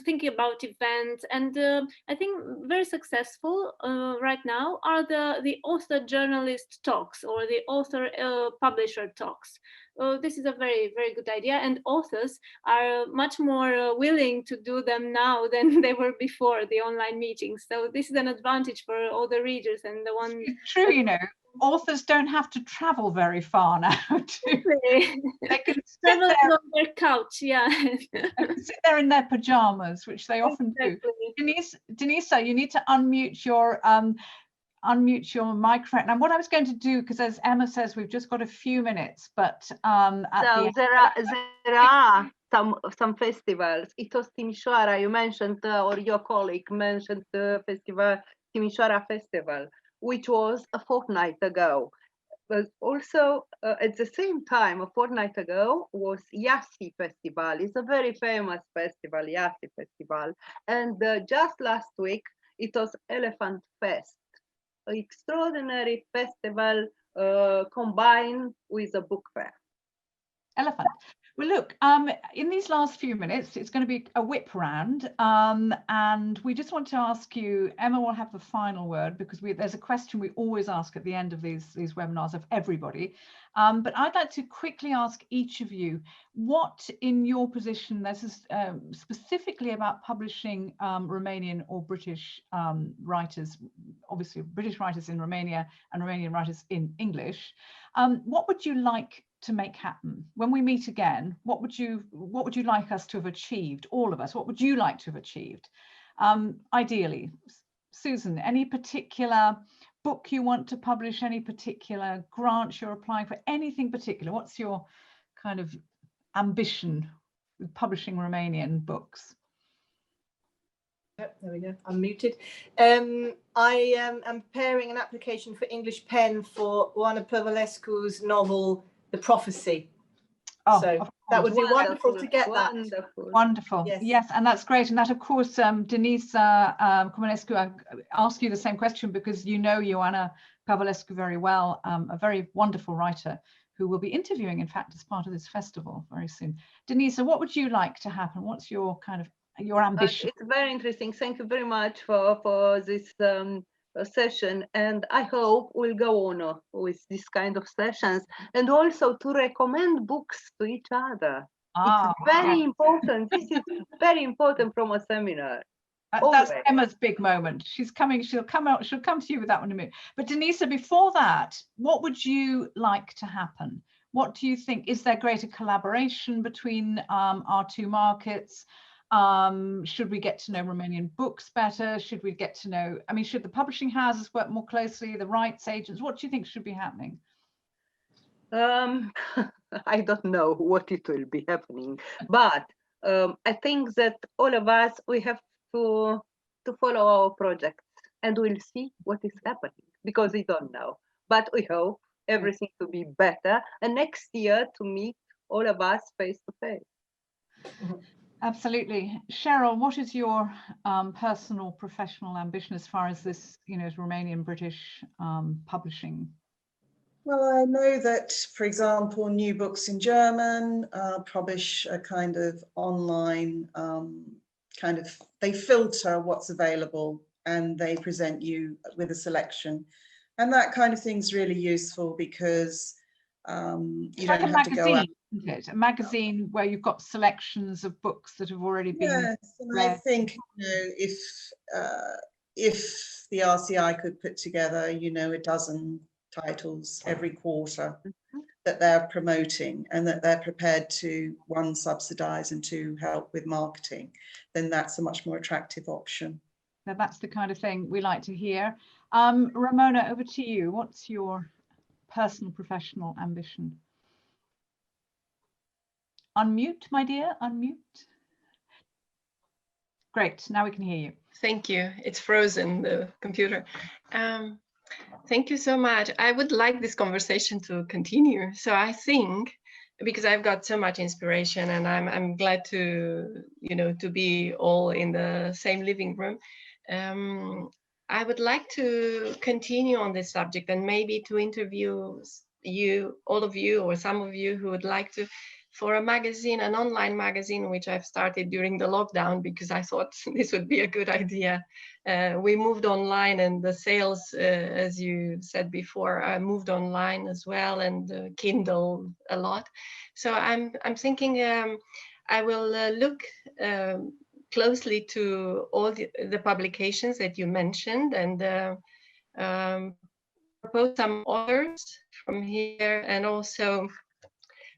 thinking about events, and I think very successful right now are the author journalist talks or the author publisher talks. This is a very, very good idea, and authors are much more willing to do them now than they were before the online meetings. So this is an advantage for all the readers and the ones. It's true, you know, authors don't have to travel very far now. They can travel there, on their couch, yeah. they can sit there in their pajamas, which they often do. Denisa, you need to unmute your microphone. And what I was going to do, because as Emma says, we've just got a few minutes, but there are some festivals. It was Timișoara, you mentioned, or your colleague mentioned the festival, Timișoara Festival, which was a fortnight ago. But also at the same time, a fortnight ago, was Iași Festival. It's a very famous festival, Iași Festival. And just last week, it was Elephant Fest, an extraordinary festival combined with a book fair. Elephant. Well, look, in these last few minutes, it's going to be a whip round, and we just want to ask you, Emma will have the final word, because there's a question we always ask at the end of these webinars of everybody. But I'd like to quickly ask each of you, what in your position, this is specifically about publishing Romanian or British writers, obviously British writers in Romania and Romanian writers in English, what would you like to make happen when we meet again? What would you like us to have achieved, all of us? What would you like to have achieved? Ideally, Susan, any particular book you want to publish, any particular grant you're applying for, anything particular? What's your kind of ambition with publishing Romanian books? There we go, I'm muted. I am preparing an application for English Pen for Oana Păvălescu's novel The Prophecy. Oh, so that would be wonderful to get that. Wonderful. Yes, and that's great. And that, of course, Denise Comănescu, I ask you the same question because you know Oana Păvălescu very well, a very wonderful writer who will be interviewing, in fact, as part of this festival very soon. Denise, what would you like to happen? What's your kind of your ambition? It's very interesting. Thank you very much for this session, and I hope we'll go on with this kind of sessions, and also to recommend books to each other. It's very important. This is very important from a seminar. That's Emma's big moment. She's coming. She'll come to you with that one in a minute. But Denisa, before that, what would you like to happen? What do you think? Is there greater collaboration between our two markets? Should we get to know Romanian books better? Should we get to know, I mean, should the publishing houses work more closely, the rights agents? What do you think should be happening? I don't know what it will be happening, but I think that all of us, we have to follow our projects, and we'll see what is happening, because we don't know. But we hope everything to be better, and next year to meet all of us face to face. Absolutely. Cheryl, what is your personal professional ambition as far as this, as Romanian British publishing? Well, I know that, for example, New Books in German publish a kind of online they filter what's available and they present you with a selection. And that kind of thing's really useful because you don't have to go out. Isn't it? A magazine where you've got selections of books that have already been Yes, and read. I think, you know, if the RCI could put together, you know, a dozen titles every quarter that they're promoting and that they're prepared to, one, subsidize and two, help with marketing, then that's a much more attractive option. So that's the kind of thing we like to hear. Ramona, over to you. What's your personal professional ambition? Unmute, my dear, unmute. Great, now we can hear you. Thank you. It's frozen, the computer. Thank you so much. I would like this conversation to continue. So I think, because I've got so much inspiration and I'm glad to, you know, to be all in the same living room. I would like to continue on this subject and maybe to interview you, all of you, or some of you who would like to, for a magazine, an online magazine, which I've started during the lockdown because I thought this would be a good idea. We moved online and the sales, as you said before, moved online as well, and Kindle a lot. So I'm thinking I will look closely to all the publications that you mentioned and propose some authors from here, and also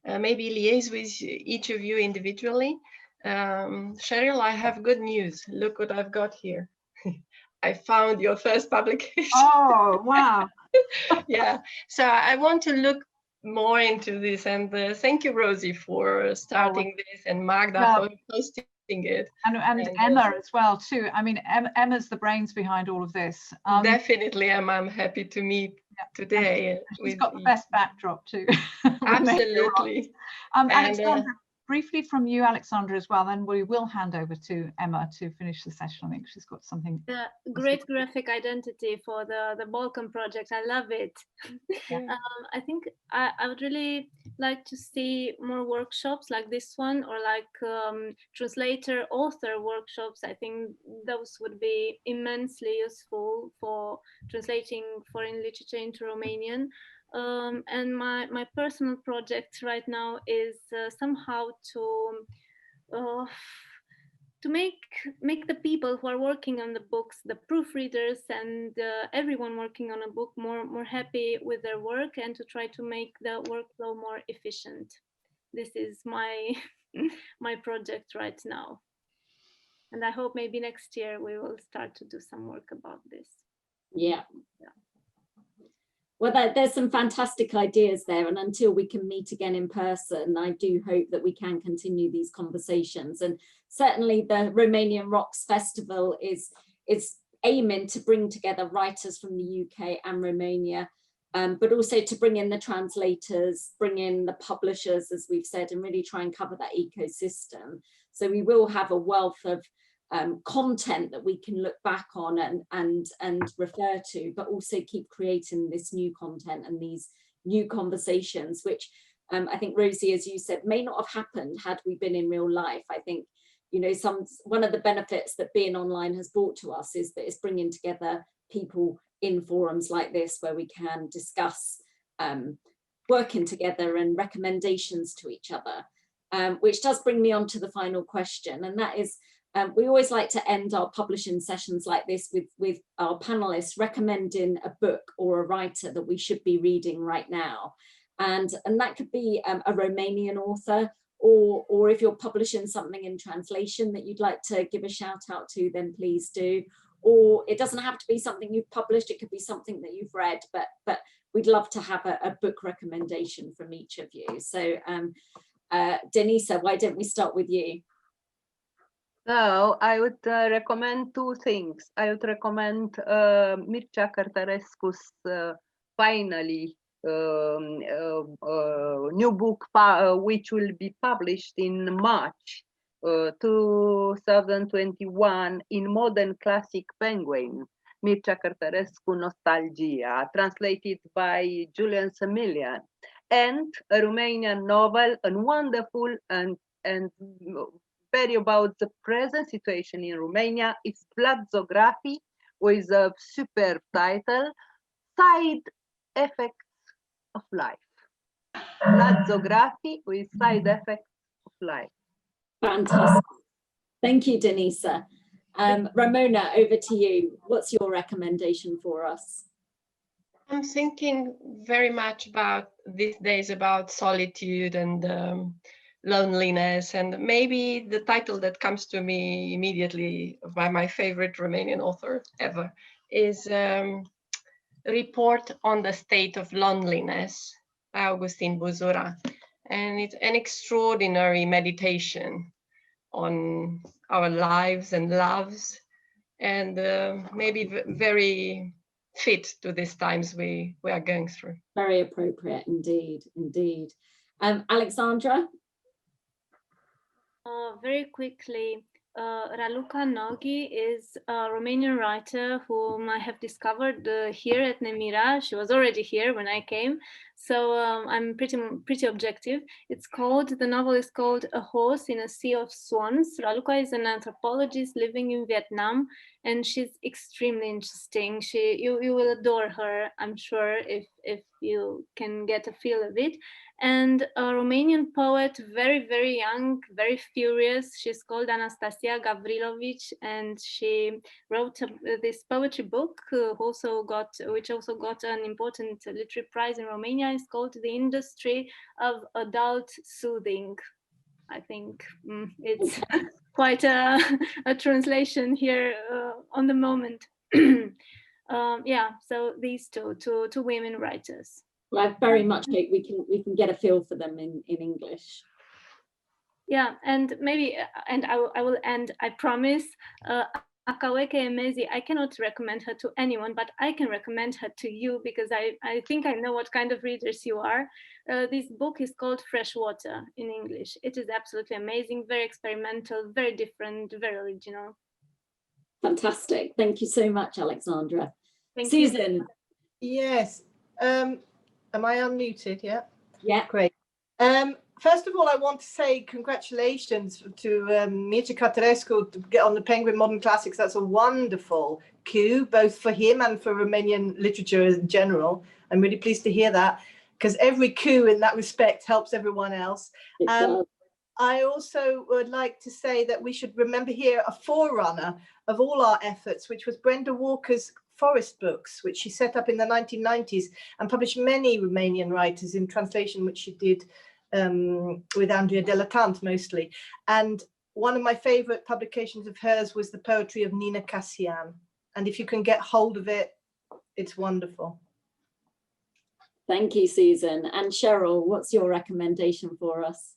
maybe liaise with each of you individually. Cheryl, I have good news. Look what I've got here. I found your first publication. Oh, wow. Yeah, so I want to look more into this, and thank you, Rosie, for starting this, and Magda for posting it. And Emma as well, too. I mean, Emma's the brains behind all of this. Definitely, I'm happy to meet today. She's got the best backdrop, too. Absolutely. Alexandra, briefly from you, Alexandra, as well, then we will hand over to Emma to finish the session. I think she's got something. Great graphic identity for the Balkan project. I love it. Yeah. I think I would really like to see more workshops like this one, or like translator author workshops. I think those would be immensely useful for translating foreign literature into Romanian. And my personal project right now is somehow to make the people who are working on the books, the proofreaders and everyone working on a book more happy with their work, and to try to make the workflow more efficient. This is my my project right now, and I hope maybe next year we will start to do some work about this. Yeah. Well, there's some fantastic ideas there, and until we can meet again in person, I do hope that we can continue these conversations. And certainly the Romanian Rocks Festival is aiming to bring together writers from the UK and Romania, but also to bring in the translators, bring in the publishers, as we've said, and really try and cover that ecosystem. So we will have a wealth of content that we can look back on and refer to, but also keep creating this new content and these new conversations, which I think, Rosie, as you said, may not have happened had we been in real life. I think, you know, one of the benefits that being online has brought to us is that it's bringing together people in forums like this where we can discuss working together and recommendations to each other, which does bring me on to the final question, and that is, we always like to end our publishing sessions like this with our panelists recommending a book or a writer that we should be reading right now. And that could be a Romanian author, or if you're publishing something in translation that you'd like to give a shout out to, then please do. Or it doesn't have to be something you've published, it could be something that you've read, but we'd love to have a book recommendation from each of you. So Denisa, why don't we start with you? So I would recommend two things. I would recommend Mircea Cărtărescu's finally new book, which will be published in March 2021 in Modern Classic Penguin. Mircea Cărtărescu, Nostalgia, translated by Julian Semilian, and a Romanian novel, a wonderful and prepare you about the present situation in Romania. It's Bladzography with a superb title, Side Effects of Life. Bladzography with Side Effects of Life. Fantastic. Thank you, Denisa. Ramona, over to you. What's your recommendation for us? I'm thinking very much about these days about solitude and loneliness, and maybe the title that comes to me immediately by my favorite Romanian author ever is Report on the State of Loneliness by Augustin Buzura. And it's an extraordinary meditation on our lives and loves, and maybe very fit to these times we are going through. Very appropriate indeed, indeed. Alexandra? Very quickly, Raluca Noghi is a Romanian writer whom I have discovered here at Nemira. She was already here when I came, so I'm pretty objective. The novel is called A Horse in a Sea of Swans. Raluca is an anthropologist living in Vietnam, and she's extremely interesting. You will adore her, I'm sure, if you can get a feel of it. And a Romanian poet, very, very young, very furious. She's called Anastasia Gavrilovic, and she wrote this poetry book, which also got an important literary prize in Romania. It's called The Industry of Adult Soothing. I think it's quite a translation here on the moment. Yeah, so these two women writers. Well, I very much hope we can get a feel for them in English. Yeah, and maybe, and I will end, I promise. Akaweke Emezi, I cannot recommend her to anyone, but I can recommend her to you because I think I know what kind of readers you are. This book is called Fresh Water in English. It is absolutely amazing, very experimental, very different, very original. Fantastic. Thank you so much, Alexandra. Thank Susan. you. Yes. Am I unmuted? Yeah. Yeah. Great. First of all, I want to say congratulations to Mircea Cătărescu to get on the Penguin Modern Classics. That's a wonderful coup, both for him and for Romanian literature in general. I'm really pleased to hear that, because every coup in that respect helps everyone else. I also would like to say that we should remember here a forerunner of all our efforts, which was Brenda Walker's Forest Books, which she set up in the 1990s and published many Romanian writers in translation, which she did with Andrea Delattant mostly. And one of my favorite publications of hers was the poetry of Nina Cassian. And if you can get hold of it, it's wonderful. Thank you, Susan. And Cheryl, what's your recommendation for us?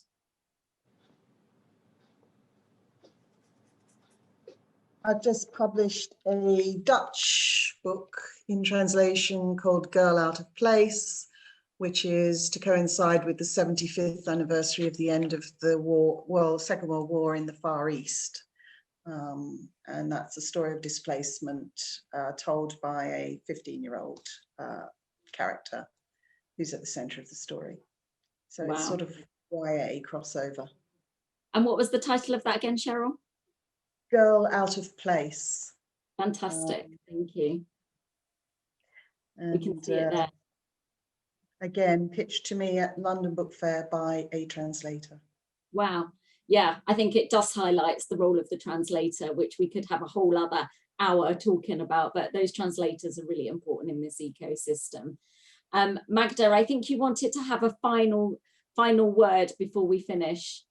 I've just published a Dutch book in translation called Girl Out of Place, which is to coincide with the 75th anniversary of the end of the Second World War in the Far East. And that's a story of displacement told by a 15-year-old character who's at the center of the story. So wow. It's sort of YA crossover. And what was the title of that again, Cheryl? Girl Out of Place. Fantastic, thank you. We can see it there. Again, pitched to me at London Book Fair by a translator. Wow. Yeah, I think it just highlights the role of the translator, which we could have a whole other hour talking about, but those translators are really important in this ecosystem. Magda, I think you wanted to have a final word before we finish.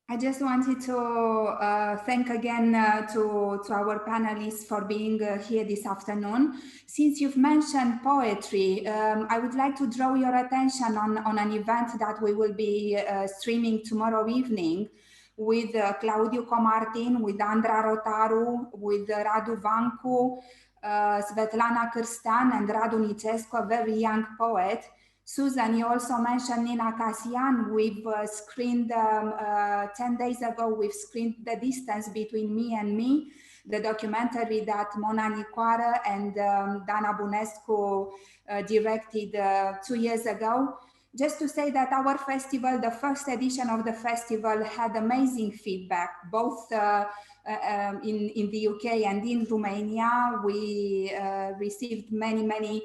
I just wanted to thank again to our panelists for being here this afternoon. Since you've mentioned poetry, I would like to draw your attention on an event that we will be streaming tomorrow evening with Claudiu Comartin, with Andra Rotaru, with Radu Vancu, Svetlana Cârstan and Radu Nicescu, a very young poet. Susan, you also mentioned Nina Cassian. We've screened 10 days ago, we've screened The Distance Between Me and Me, the documentary that Mona Nicoară and Dana Bunescu directed 2 years ago. Just to say that our festival, the first edition of the festival, had amazing feedback, both in the UK and in Romania. We received many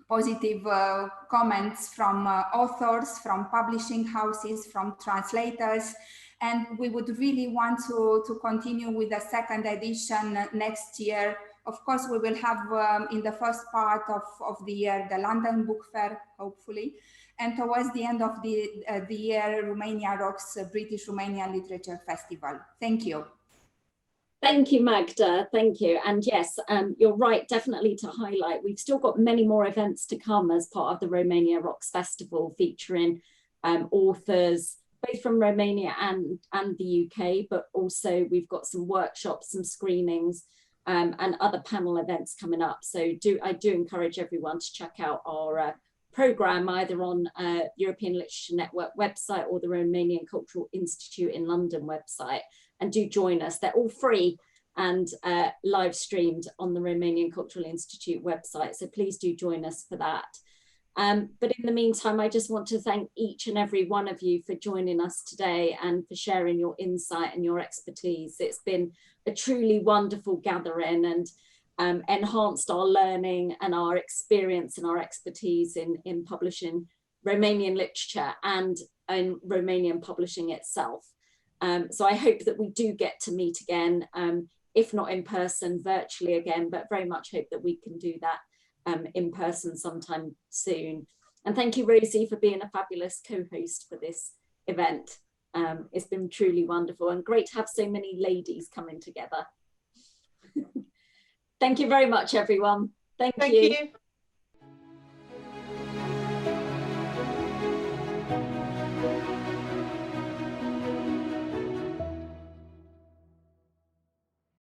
positive comments from authors, from publishing houses, from translators. And we would really want to continue with the second edition next year. Of course, we will have in the first part of the year, the London Book Fair, hopefully. And towards the end of the year, Romania Rocks British Romanian Literature Festival. Thank you. Thank you, Magda. Thank you. And yes, you're right, definitely to highlight, we've still got many more events to come as part of the Romania Rocks Festival, featuring authors, both from Romania and the UK, but also we've got some workshops, some screenings, and other panel events coming up. So I do encourage everyone to check out our programme either on European Literature Network website or the Romanian Cultural Institute in London website, and do join us. They're all free and live streamed on the Romanian Cultural Institute website. So please do join us for that. But in the meantime, I just want to thank each and every one of you for joining us today and for sharing your insight and your expertise. It's been a truly wonderful gathering and enhanced our learning and our experience and our expertise in publishing Romanian literature and in Romanian publishing itself. So I hope that we do get to meet again, if not in person, virtually again, but very much hope that we can do that in person sometime soon. And thank you, Rosie, for being a fabulous co-host for this event. It's been truly wonderful and great to have so many ladies coming together. Thank you very much, everyone. Thank you.